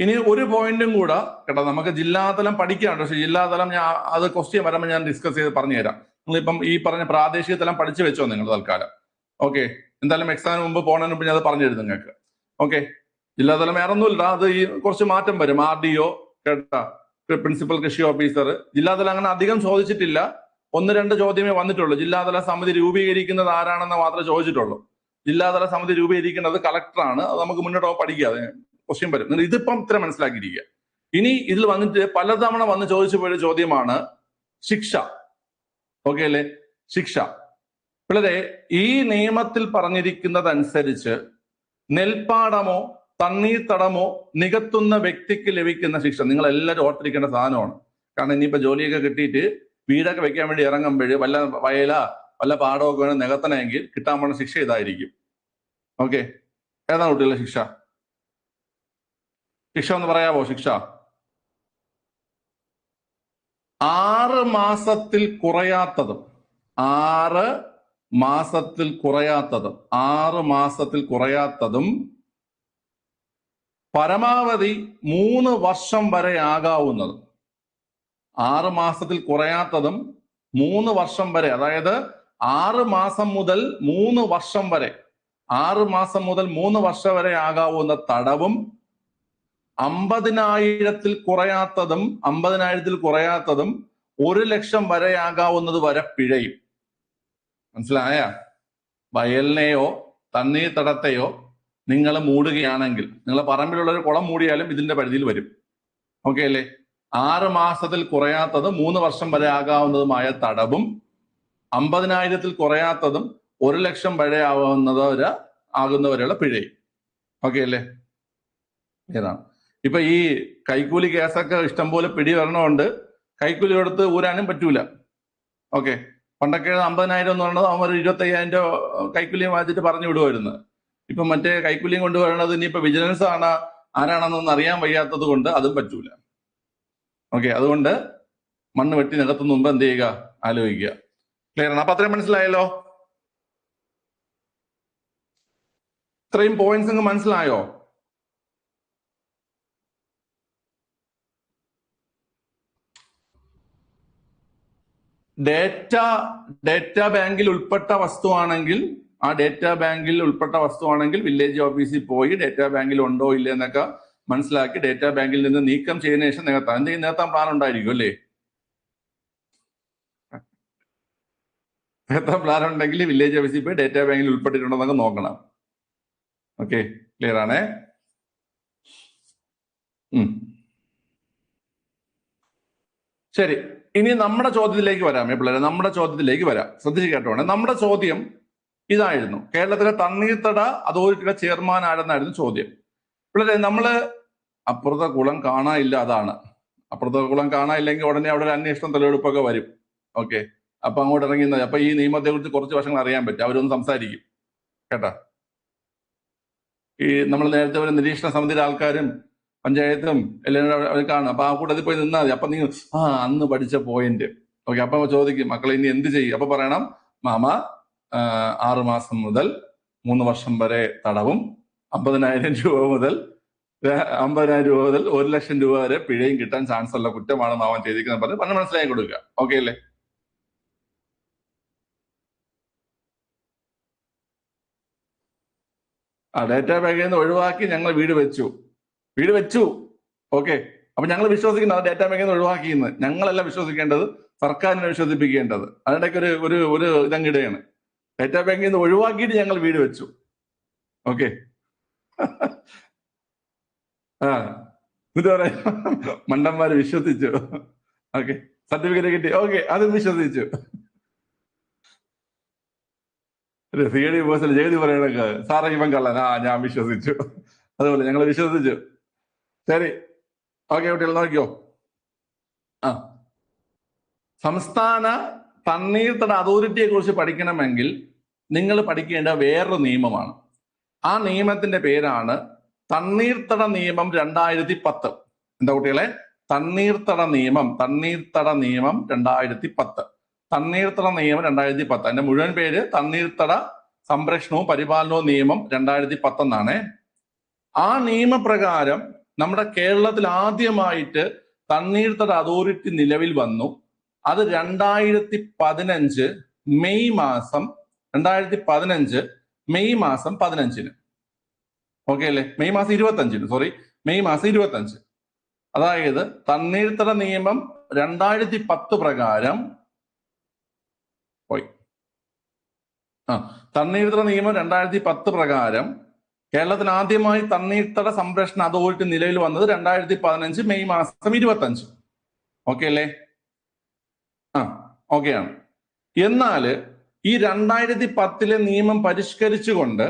ഇനി ഒരു പോയിന്റും കൂടെ കേട്ടോ, നമുക്ക് ജില്ലാതലം പഠിക്കാനുണ്ട്. പക്ഷെ ജില്ലാതലം അത് ക്വസ്റ്റ്യൻ വരുമ്പോൾ ഞാൻ ഡിസ്കസ് ചെയ്ത് പറഞ്ഞുതരാം. നിങ്ങളിപ്പം ഈ പറഞ്ഞ പ്രാദേശിക തലം പഠിച്ചു വെച്ചോ നിങ്ങൾ തൽക്കാലം. ഓക്കെ, എന്തായാലും എക്സാമിന് മുമ്പ് പോകുന്നതിന് മുമ്പ് ഞാൻ അത് പറഞ്ഞു തരും നിങ്ങൾക്ക്. ഓക്കെ, ജില്ലാതലം വേറെ ഒന്നുമില്ല, അത് ഈ കുറച്ച് മാറ്റം വരും. RDO കേട്ടാ, പ്രിൻസിപ്പൽ കൃഷി ഓഫീസർ. ജില്ലാതലം അങ്ങനെ അധികം ചോദിച്ചിട്ടില്ല, 1-2 ചോദ്യമേ വന്നിട്ടുള്ളൂ. ജില്ലാതല സമിതി രൂപീകരിക്കുന്നത് ആരാണെന്ന് മാത്രമേ ചോദിച്ചിട്ടുള്ളൂ. ജില്ലാതല സമിതി രൂപീകരിക്കുന്നത് കളക്ടറാണ്. അത് നമുക്ക് മുന്നോട്ട് പഠിക്കാതെ ക്വസ്റ്റ്യൻ വരും. നിങ്ങൾ ഇതിപ്പം ഇത്ര മനസ്സിലാക്കിയിരിക്കുക. ഇനി ഇതിൽ വന്നിട്ട് പലതവണ വന്ന് ചോദിച്ചു പോയ ചോദ്യമാണ് ശിക്ഷ. ഓക്കെ അല്ലേ? ശിക്ഷ. പിള്ളേരെ, ഈ നിയമത്തിൽ പറഞ്ഞിരിക്കുന്നതനുസരിച്ച് നെൽപ്പാടമോ തണ്ണീർത്തടമോ നികത്തുന്ന വ്യക്തിക്ക് ലഭിക്കുന്ന ശിക്ഷ നിങ്ങൾ എല്ലാവരും ഓർത്തിരിക്കേണ്ട സാധനമാണ്. കാരണം ഇനിയിപ്പോ ജോലിയൊക്കെ കിട്ടിയിട്ട് വീടൊക്കെ വെക്കാൻ വേണ്ടി ഇറങ്ങുമ്പോൾ വല്ല വല്ല പാടമൊക്കെ വേണം നികത്തണമെങ്കിൽ കിട്ടാൻ പോകുന്ന ശിക്ഷ ഇതായിരിക്കും. ഓക്കെ, ഏതാണ് കുട്ടികളുടെ ശിക്ഷ? ഒന്ന് പറയാവോ? ശിക്ഷ 6 മാസത്തിൽ കുറയാത്തതും 6 മാസത്തിൽ കുറയാത്തതും പരമാവധി 3 വർഷം വരെ ആകാവുന്നതും. 6 മാസത്തിൽ കുറയാത്തതും 3 വർഷം വരെ, അതായത് 6 മാസം മുതൽ 3 വർഷം വരെ, 6 മാസം മുതൽ 3 വർഷം വരെ ആകാവുന്ന തടവും 50,000-ൽ കുറയാത്തതും 1 ലക്ഷം വരെ ആകാവുന്നത് വരെ പിഴയും. മനസ്സിലായ? വയലിനെയോ തണ്ണീർത്തടത്തെയോ നിങ്ങൾ മൂടുകയാണെങ്കിൽ, നിങ്ങളെ പറമ്പിലുള്ള ഒരു കുളം മൂടിയാലും ഇതിന്റെ പരിധിയിൽ വരും. ഓക്കെ അല്ലേ? 6 മാസത്തിൽ കുറയാത്തതും 3 വർഷം വരെ ആകാവുന്നതുമായ തടവും 50,000-ൽ കുറയാത്തതും 1 ലക്ഷം വരെ ആകുന്നവരെയുള്ള പിഴയും. ഓക്കെ അല്ലേ? ഏതാണ് ഇപ്പൊ ഈ കൈക്കൂലി കേസൊക്കെ ഇഷ്ടംപോലെ പിടി വരണമുണ്ട്. കൈക്കൂലി കൊടുത്ത് ഊരാനും പറ്റൂല. ഓക്കെ, പണ്ടൊക്കെ 50,000 എന്ന് പറയുന്നത് അവൻ 25,000 കൈക്കൂലിയും വാങ്ങിച്ചിട്ട് പറഞ്ഞു വിടുമായിരുന്നു. ഇപ്പൊ മറ്റേ കൈക്കൂലിയും കൊണ്ടുവരുന്നത് ഇനിയിപ്പോ വിജിലൻസ് ആരാണെന്നൊന്നും അറിയാൻ വയ്യാത്തത് കൊണ്ട് അതും പറ്റൂല. ഓക്കെ, അതുകൊണ്ട് മണ്ണ് വെട്ടി നികത്തുന്ന മുമ്പ് എന്ത് ചെയ്യുക? ആലോചിക്കുക. ക്ലിയർ ആണ്? അപ്പൊ അത്രയും മനസ്സിലായല്ലോ? ഇത്രയും പോയിന്റ്സ് നിങ്ങൾക്ക് മനസ്സിലായോ? ഡേറ്റ ബാങ്കിൽ ഉൾപ്പെട്ട വസ്തുവാണെങ്കിൽ, ആ ഡേറ്റ ബാങ്കിൽ ഉൾപ്പെട്ട വസ്തുവാണെങ്കിൽ വില്ലേജ് ഓഫീസിൽ പോയി ഡേറ്റ ബാങ്കിൽ ഉണ്ടോ ഇല്ലേ എന്നൊക്കെ മനസ്സിലാക്കി ഡേറ്റ ബാങ്കിൽ നിന്ന് നീക്കം ചെയ്തതിനു ശേഷം നികത്താം. എന്തെങ്കിലും നികത്താൻ പ്ലാൻ ഉണ്ടായിരിക്കും അല്ലേ? നികത്താൻ പ്ലാൻ ഉണ്ടെങ്കിൽ വില്ലേജ് ഓഫീസിൽ പോയി ഡേറ്റ ബാങ്കിൽ ഉൾപ്പെട്ടിട്ടുണ്ടോ എന്നൊക്കെ നോക്കണം. ഓക്കെ, ക്ലിയർ ആണേ? ശരി, ഇനി നമ്മുടെ ചോദ്യത്തിലേക്ക് വരാം. പിള്ളേരെ, നമ്മുടെ ചോദ്യത്തിലേക്ക് വരാം. ശ്രദ്ധിച്ച് കേട്ടോണേ. നമ്മുടെ ചോദ്യം ഇതായിരുന്നു: കേരളത്തിലെ തണ്ണീർത്തട അതോറിറ്റിയുടെ ചെയർമാൻ ആരെന്നായിരുന്നു ചോദ്യം. പിള്ളേരെ, നമ്മള് അപ്പുറത്തെ കുളം കാണാനില്ല, അതാണ്. അപ്പുറത്തെ കുളം കാണാനില്ലെങ്കിൽ ഉടനെ അവിടെ ഒരു അന്വേഷണം തെളിവെടുപ്പൊക്കെ വരും. ഓക്കെ, അപ്പൊ അങ്ങോട്ട് ഇറങ്ങുന്നത്. അപ്പൊ ഈ നിയമത്തെ കുറിച്ച് കുറച്ച് വർഷങ്ങൾ അറിയാൻ പറ്റും, അവരൊന്ന് സംസാരിക്കും കേട്ടാ. ഈ നമ്മൾ നേരത്തെ ഒരു നിരീക്ഷണ സമിതിയുടെ ആൾക്കാരും പഞ്ചായത്തും എല്ലാവരും അവർ കാണും. അപ്പൊ ആ കൂട്ടത്തിൽ പോയി നിന്നാൽ മതി. അപ്പൊ നിങ്ങൾ അന്ന് പഠിച്ച പോയിന്റ്. ഓക്കെ, അപ്പൊ ചോദിക്കും മക്കളെ ഇനി എന്ത് ചെയ്യും? അപ്പൊ പറയണം മാമ 6 മാസം മുതൽ 3 വർഷം വരെ തടവും 50,000 രൂപ മുതൽ 50,000 രൂപ മുതൽ 1,00,000 രൂപ വരെ പിഴയും കിട്ടാൻ ചാൻസ് ഉള്ള കുറ്റമാണ് മാമൻ ചെയ്തിരിക്കുന്നത് പറഞ്ഞ് മനസ്സിലാക്കി കൊടുക്കുക. ഓക്കെ അല്ലേ? ഡേറ്റാ ബാഗിൽ നിന്ന് ഒഴിവാക്കി ഞങ്ങൾ വീട് വെച്ചു. ഓക്കെ, അപ്പൊ ഞങ്ങൾ വിശ്വസിക്കുന്നത് ഡേറ്റാ ബാഗിൽ നിന്ന് ഒഴിവാക്കിയെന്ന്. ഞങ്ങളല്ല വിശ്വസിക്കേണ്ടത്, സർക്കാരിനെ വിശ്വസിപ്പിക്കേണ്ടത്. അതിനിടയ്ക്ക് ഒരു ഇതങ്ങിടുകയാണ്. ഡേറ്റാ ബാങ്കിൽ നിന്ന് ഒഴിവാക്കിയിട്ട് ഞങ്ങൾ വീട് വെച്ചു. ഓക്കെ, എന്നിട്ട് പറയാം മണ്ടന്മാര് വിശ്വസിച്ചു. ഓക്കെ, സർട്ടിഫിക്കറ്റ് കിട്ടി. ഓക്കെ, അത് വിശ്വസിച്ചു. CID ബോസിൽ ജഗതി പറയണൊക്കെ സാറേ ഇവൻ കള്ളൻ, ഞാൻ വിശ്വസിച്ചു. അതുപോലെ ഞങ്ങൾ വിശ്വസിച്ചു. ശരി, ഓക്കെ കുട്ടികൾ നോക്കിയോ. സംസ്ഥാന തണ്ണീർത്തട അതോറിറ്റിയെ കുറിച്ച് പഠിക്കണമെങ്കിൽ നിങ്ങൾ പഠിക്കേണ്ട വേറൊരു നിയമമാണ്. ആ നിയമത്തിന്റെ പേരാണ് തണ്ണീർത്തട നിയമം 2010. എന്താ കുട്ടികളെ? തണ്ണീർത്തട നിയമം 2010. തണ്ണീർത്തട നിയമം 2010. അതിന്റെ മുഴുവൻ പേര് തണ്ണീർത്തട സംരക്ഷണവും പരിപാലനവും നിയമം 2010 എന്നാണ്. ആ നിയമപ്രകാരം നമ്മുടെ കേരളത്തിൽ ആദ്യമായിട്ട് തണ്ണീർത്തട അതോറിറ്റി നിലവിൽ വന്നു. അത് 2015 മെയ് മാസം 15-ന്. ഓക്കെ അല്ലേ? മെയ് മാസം 25. അതായത് തണ്ണീർത്തട നിയമം 2010 പ്രകാരം തണ്ണീർത്തട നിയമം 2010 പ്രകാരം കേരളത്തിൽ ആദ്യമായി തണ്ണീർത്തട സംരക്ഷണ അതോറിറ്റി നിലവിൽ വന്നത് 2015 മെയ് മാസം 25. ഓക്കെ അല്ലേ? ഓക്കെയാണ്. എന്നാല് ഈ 2010 നിയമം പരിഷ്കരിച്ചുകൊണ്ട്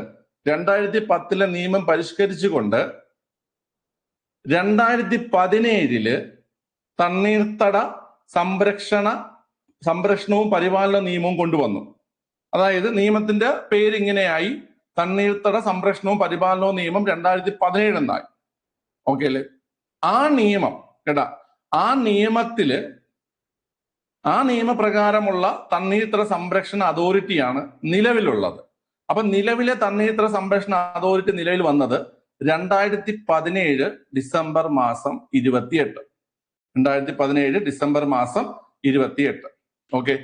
2017 തണ്ണീർത്തട സംരക്ഷണവും പരിപാലന നിയമവും കൊണ്ടുവന്നു. അതായത് നിയമത്തിന്റെ പേര് ഇങ്ങനെയായി, തണ്ണീർത്തട സംരക്ഷണവും പരിപാലനവും നിയമം 2017 എന്നായി. ഓക്കെ അല്ലേ? ആ നിയമം കേട്ടാ, ആ നിയമപ്രകാരമുള്ള തണ്ണീർത്തട സംരക്ഷണ അതോറിറ്റിയാണ് നിലവിലുള്ളത്. അപ്പൊ നിലവിലെ തണ്ണീർത്തട സംരക്ഷണ അതോറിറ്റി നിലവിൽ വന്നത് 2017 ഡിസംബർ മാസം 28. 2017 ഡിസംബർ മാസം 28. ഓക്കെ,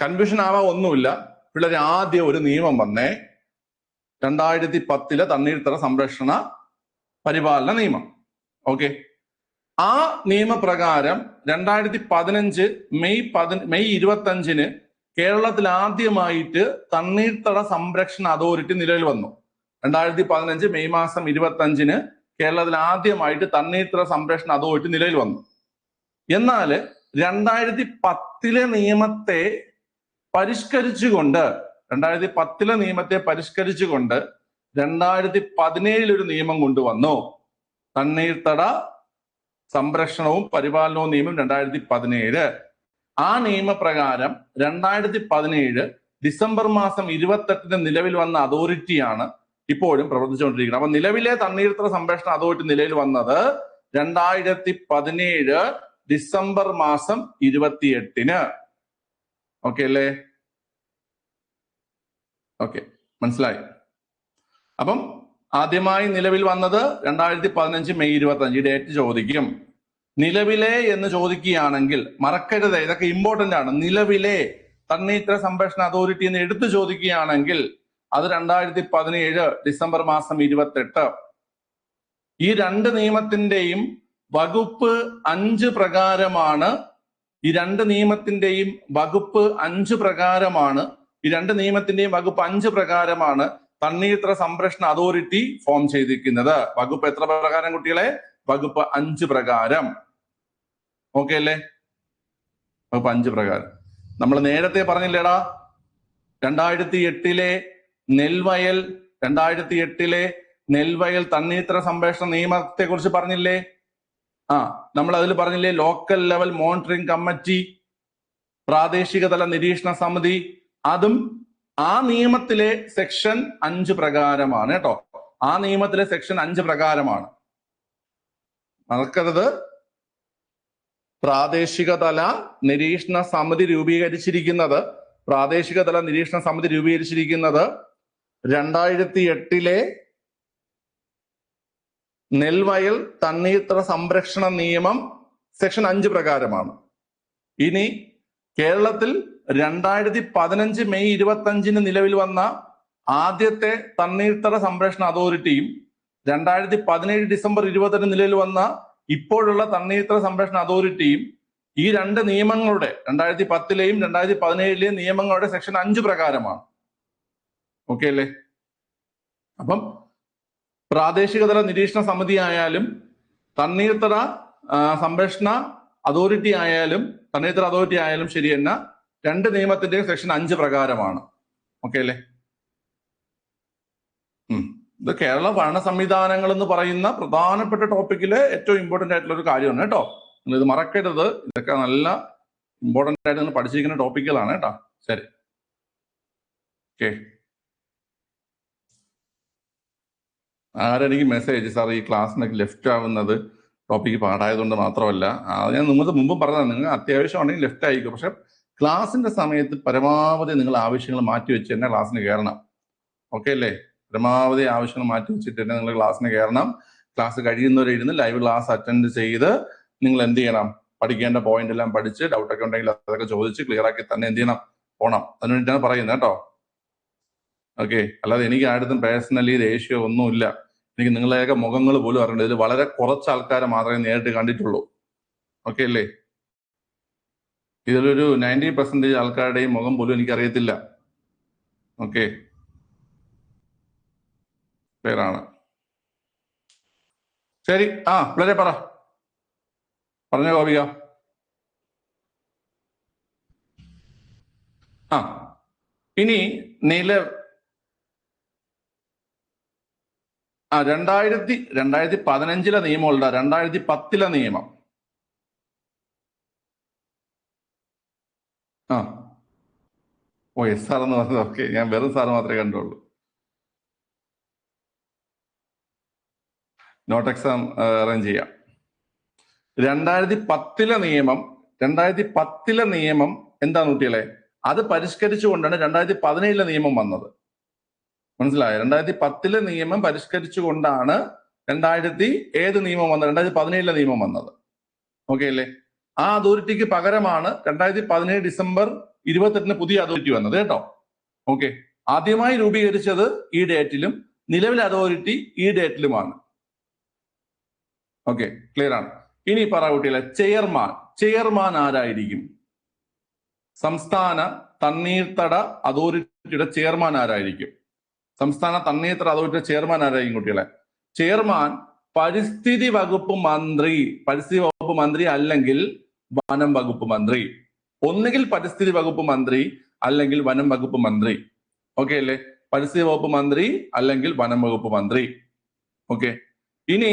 കൺഫ്യൂഷൻ ആവാൻ ഒന്നുമില്ല പിള്ളേരെ. ആദ്യം ഒരു നിയമം വന്നേ, 2010 തണ്ണീർത്തട സംരക്ഷണ പരിപാലന നിയമം. ഓക്കെ, ആ നിയമപ്രകാരം 2015 മെയ് 25 കേരളത്തിൽ ആദ്യമായിട്ട് തണ്ണീർത്തട സംരക്ഷണ അതോറിറ്റി നിലവിൽ വന്നു. 2015 മെയ് മാസം 25 കേരളത്തിൽ ആദ്യമായിട്ട് തണ്ണീർത്തട സംരക്ഷണ അതോറിറ്റി നിലവിൽ വന്നു. എന്നാൽ 2010 നിയമത്തെ പരിഷ്കരിച്ചുകൊണ്ട് 2017 ഒരു നിയമം കൊണ്ടുവന്നു. തണ്ണീർത്തട സംരക്ഷണവും പരിപാലനവും നിയമം 2017. ആ നിയമപ്രകാരം 2017 ഡിസംബർ മാസം 28 നിലവിൽ വന്ന അതോറിറ്റിയാണ് ഇപ്പോഴും പ്രവർത്തിച്ചുകൊണ്ടിരിക്കുന്നത്. അപ്പൊ നിലവിലെ തണ്ണീർത്തട സംരക്ഷണ അതോറിറ്റി നിലവിൽ വന്നത് 2017 ഡിസംബർ മാസം 28. ഓക്കെ അല്ലേ? ഓക്കെ, മനസ്സിലായി. അപ്പം ആദ്യമായി നിലവിൽ വന്നത് 2015 മെയ് 25. ഈ ഡേറ്റ് ചോദിക്കും. നിലവിലെ എന്ന് ചോദിക്കുകയാണെങ്കിൽ മറക്കരുത്, ഇതൊക്കെ ഇമ്പോർട്ടന്റ് ആണ്. നിലവിലെ തണ്ണീർത്തട സംരക്ഷണ അതോറിറ്റി എന്ന് എടുത്തു ചോദിക്കുകയാണെങ്കിൽ അത് 2017 ഡിസംബർ മാസം 28. ഈ രണ്ട് നിയമത്തിന്റെയും വകുപ്പ് 5 പ്രകാരമാണ് തണ്ണീർത്തട സംരക്ഷണ അതോറിറ്റി ഫോം ചെയ്തിരിക്കുന്നത്. വകുപ്പ് എത്ര പ്രകാരം കുട്ടികളെ? വകുപ്പ് 5 പ്രകാരം. ഓക്കെ അല്ലേ? വകുപ്പ് 5 പ്രകാരം. നമ്മൾ നേരത്തെ പറഞ്ഞില്ലേടാ, 2008 നെൽവയൽ, 2008 നെൽവയൽ തണ്ണീർത്തട സംരക്ഷണ നിയമത്തെ കുറിച്ച് പറഞ്ഞില്ലേ? നമ്മൾ അതിൽ പറഞ്ഞില്ലേ ലോക്കൽ ലെവൽ മോണിറ്ററിംഗ് കമ്മിറ്റി, പ്രാദേശിക തല നിരീക്ഷണ സമിതി. അതും ആ നിയമത്തിലെ സെക്ഷൻ 5 പ്രകാരമാണ് കേട്ടോ. ആ നിയമത്തിലെ സെക്ഷൻ 5 പ്രകാരമാണ്. മറക്കരുത്. പ്രാദേശിക തല നിരീക്ഷണ സമിതി രൂപീകരിച്ചിരിക്കുന്നത് 2008 നെൽവയൽ തണ്ണീർത്തട സംരക്ഷണ നിയമം സെക്ഷൻ 5 പ്രകാരമാണ്. ഇനി കേരളത്തിൽ 2015 മെയ് 25 നിലവിൽ വന്ന ആദ്യത്തെ തണ്ണീർത്തട സംരക്ഷണ അതോറിറ്റിയും 2017 ഡിസംബർ 28 നിലവിൽ വന്ന ഇപ്പോഴുള്ള തണ്ണീർത്തട സംരക്ഷണ അതോറിറ്റിയും ഈ രണ്ട് നിയമങ്ങളുടെ 2010ലെയും 2017ലെയും നിയമങ്ങളുടെ സെക്ഷൻ 5 പ്രകാരമാണ്. ഓക്കെ അല്ലേ? അപ്പം പ്രാദേശിക തല നിരീക്ഷണ സമിതി ആയാലും തണ്ണീർത്തട സംരക്ഷണ അതോറിറ്റി ആയാലും ശരി തന്നെ രണ്ട് നിയമത്തിന്റെയും സെക്ഷൻ 5 പ്രകാരമാണ്. ഓക്കെ അല്ലേ? ഇത് കേരള ഭരണ സംവിധാനങ്ങൾ എന്ന് പറയുന്ന പ്രധാനപ്പെട്ട ടോപ്പിക്കിലെ ഏറ്റവും ഇമ്പോർട്ടന്റ് ആയിട്ടുള്ള ഒരു കാര്യമാണ് കേട്ടോ. നിങ്ങൾ ഇത് മറക്കരുത്. ഇതൊക്കെ നല്ല ഇമ്പോർട്ടന്റ് ആയിട്ട് നിങ്ങൾ പഠിച്ചിരിക്കുന്ന ടോപ്പിക്കുകളാണ് കേട്ടോ. ശരി, ഓക്കെ. ആരെനിക്ക് മെസ്സേജ്, സാർ ഈ ക്ലാസ്സിനൊക്കെ ലെഫ്റ്റ് ആവുന്നത് ടോപ്പിക്ക് പാടായതുകൊണ്ട് മാത്രമല്ല, ഞാൻ നിങ്ങൾക്ക് മുമ്പ് പറഞ്ഞതാണ്, നിങ്ങൾ അത്യാവശ്യമാണെങ്കിൽ ലെഫ്റ്റ് ആയിരിക്കും. പക്ഷെ ക്ലാസ്സിന്റെ സമയത്ത് പരമാവധി നിങ്ങൾ ആവശ്യങ്ങൾ മാറ്റി വെച്ച് തന്നെ ക്ലാസ്സിന് കയറണം. ഓക്കെ അല്ലേ? പരമാവധി ആവശ്യങ്ങൾ മാറ്റി വെച്ചിട്ട് തന്നെ നിങ്ങൾ ക്ലാസ്സിന് കയറണം. ക്ലാസ് കഴിയുന്നവരിരുന്ന് ലൈവ് ക്ലാസ് അറ്റൻഡ് ചെയ്ത് നിങ്ങൾ എന്ത് ചെയ്യണം? പഠിക്കേണ്ട പോയിന്റ് എല്ലാം പഠിച്ച് ഡൗട്ടൊക്കെ ഉണ്ടെങ്കിൽ അതൊക്കെ ചോദിച്ച് ക്ലിയർ ആക്കി തന്നെ എന്ത് ചെയ്യണം? പോണം. അതിനു വേണ്ടിയിട്ടാണ് പറയുന്നത് കേട്ടോ. ഓക്കെ. അല്ലാതെ എനിക്ക് ആരുടെ പേഴ്സണലി ദേഷ്യം ഒന്നുമില്ല. എനിക്ക് നിങ്ങളെയൊക്കെ മുഖങ്ങൾ പോലും അറിയേണ്ടത്. ഇതിൽ വളരെ കുറച്ച് ആൾക്കാരെ മാത്രമേ നേരിട്ട് കണ്ടിട്ടുള്ളൂ. ഓക്കെ അല്ലേ? ഇതിലൊരു 90% ആൾക്കാരുടെയും മുഖം പോലും എനിക്കറിയത്തില്ല. ഓക്കെ, പേരാണ്. ശരി, പിള്ളേരെ പറഞ്ഞോ ഗോപിക. ഇനി 2015 നിയമമുള്ള 2010 നിയമം. എസ് സാർ എന്ന് പറഞ്ഞത്. ഓക്കെ, ഞാൻ വെറും സാർ മാത്രമേ കണ്ടുള്ളൂ. നോട്ട് എക്സാം അറേഞ്ച് ചെയ്യാം. 2010 നിയമം എന്താണ് കുട്ടികളെ? അത് പരിഷ്കരിച്ചുകൊണ്ടാണ് 2017 നിയമം വന്നത്. മനസ്സിലായോ? 2010 നിയമം പരിഷ്കരിച്ചുകൊണ്ടാണ് ഏത് നിയമം വന്നത്? 2017 നിയമം വന്നത്. ഓക്കെ അല്ലേ? ആ അതോറിറ്റിക്ക് പകരമാണ് 2017 ഡിസംബർ 28 പുതിയ അതോറിറ്റി വന്നത് കേട്ടോ. ഓക്കെ, ആദ്യമായി രൂപീകരിച്ചത് ഈ ഡേറ്റിലും നിലവിലെ അതോറിറ്റി ഈ ഡേറ്റിലുമാണ്. ഓക്കെ, ക്ലിയർ ആണ്. ഇനി പറ കുട്ടികളെ, ചെയർമാൻ ആരായിരിക്കും? സംസ്ഥാന തണ്ണീർത്തട അതോറിറ്റിയുടെ ചെയർമാൻ ആരായിരിക്കും? സംസ്ഥാന തണ്ണീർത്തട അതോറിറ്റിയുടെ ചെയർമാൻ ആരായിരിക്കും കുട്ടികളെ? ചെയർമാൻ പരിസ്ഥിതി വകുപ്പ് മന്ത്രി അല്ലെങ്കിൽ വനം വകുപ്പ് മന്ത്രി. ഒന്നുകിൽ പരിസ്ഥിതി വകുപ്പ് മന്ത്രി അല്ലെങ്കിൽ വനം വകുപ്പ് മന്ത്രി. ഓക്കെ അല്ലേ? പരിസ്ഥിതി വകുപ്പ് മന്ത്രി അല്ലെങ്കിൽ വനം വകുപ്പ് മന്ത്രി. ഓക്കെ. ഇനി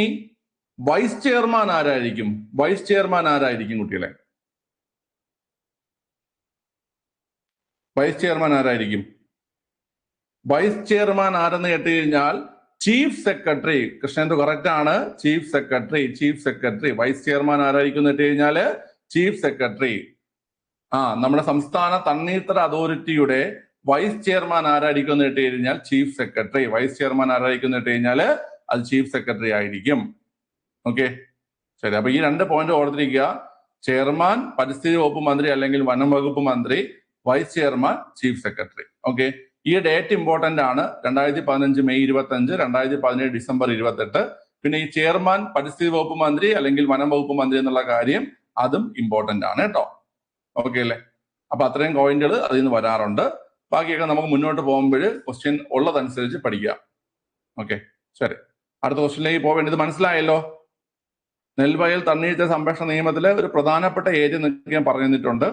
വൈസ് ചെയർമാൻ ആരായിരിക്കും? കുട്ടികളെ, വൈസ് ചെയർമാൻ ആരെന്ന് കേട്ട് കഴിഞ്ഞാൽ ചീഫ് സെക്രട്ടറി. കൃഷ്ണേന്ദു കറക്റ്റ് ആണ്. Chief secretary. വൈസ് ചെയർമാൻ ആരായിരിക്കും കേട്ട് കഴിഞ്ഞാല് ചീഫ് സെക്രട്ടറി. നമ്മുടെ സംസ്ഥാന തണ്ണീർത്തട അതോറിറ്റിയുടെ വൈസ് ചെയർമാൻ ആരായിരിക്കും എന്ന് കേട്ട് കഴിഞ്ഞാൽ ചീഫ് സെക്രട്ടറി. അത് ചീഫ് സെക്രട്ടറി ആയിരിക്കും. ഓക്കെ, ശരി. അപ്പൊ ഈ 2 പോയിന്റ് ഓർത്തിരിക്കുക. ചെയർമാൻ പരിസ്ഥിതി വകുപ്പ് മന്ത്രി അല്ലെങ്കിൽ വനം വകുപ്പ് മന്ത്രി, vice chairman chief secretary. Okay, ഈ ഡേറ്റ് ഇമ്പോർട്ടന്റ് ആണ്. 2015 മെയ് 25, 2017 ഡിസംബർ 28. പിന്നെ ഈ ചെയർമാൻ പരിസ്ഥിതി വകുപ്പ് മന്ത്രി അല്ലെങ്കിൽ വനം വകുപ്പ് മന്ത്രി എന്നുള്ള കാര്യം അതും ഇമ്പോർട്ടന്റ് ആണ് കേട്ടോ. ഓക്കെ അല്ലേ? അപ്പൊ അത്രയും പോയിന്റുകൾ അതിൽ നിന്ന് വരാറുണ്ട്. ബാക്കിയൊക്കെ നമുക്ക് മുന്നോട്ട് പോകുമ്പോൾ ക്വസ്റ്റ്യൻ ഉള്ളതനുസരിച്ച് പഠിക്കുക. ഓക്കെ, ശരി. അടുത്ത ക്വസ്റ്റ്യനിലേക്ക് പോവേണ്ടത് മനസ്സിലായല്ലോ. നെൽവയൽ തണ്ണീർത്തട സംരക്ഷണ നിയമത്തിലെ ഒരു പ്രധാനപ്പെട്ട ഏരിയ നിങ്ങൾക്ക് ഞാൻ പറഞ്ഞു തന്നിട്ടുണ്ട്.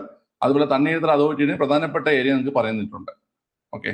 അതുപോലെ തണ്ണീർത്തട അതോറിറ്റിയുടെ പ്രധാനപ്പെട്ട ഏരിയ നിങ്ങൾക്ക് പറഞ്ഞു തന്നിട്ടുണ്ട്. ഓക്കെ.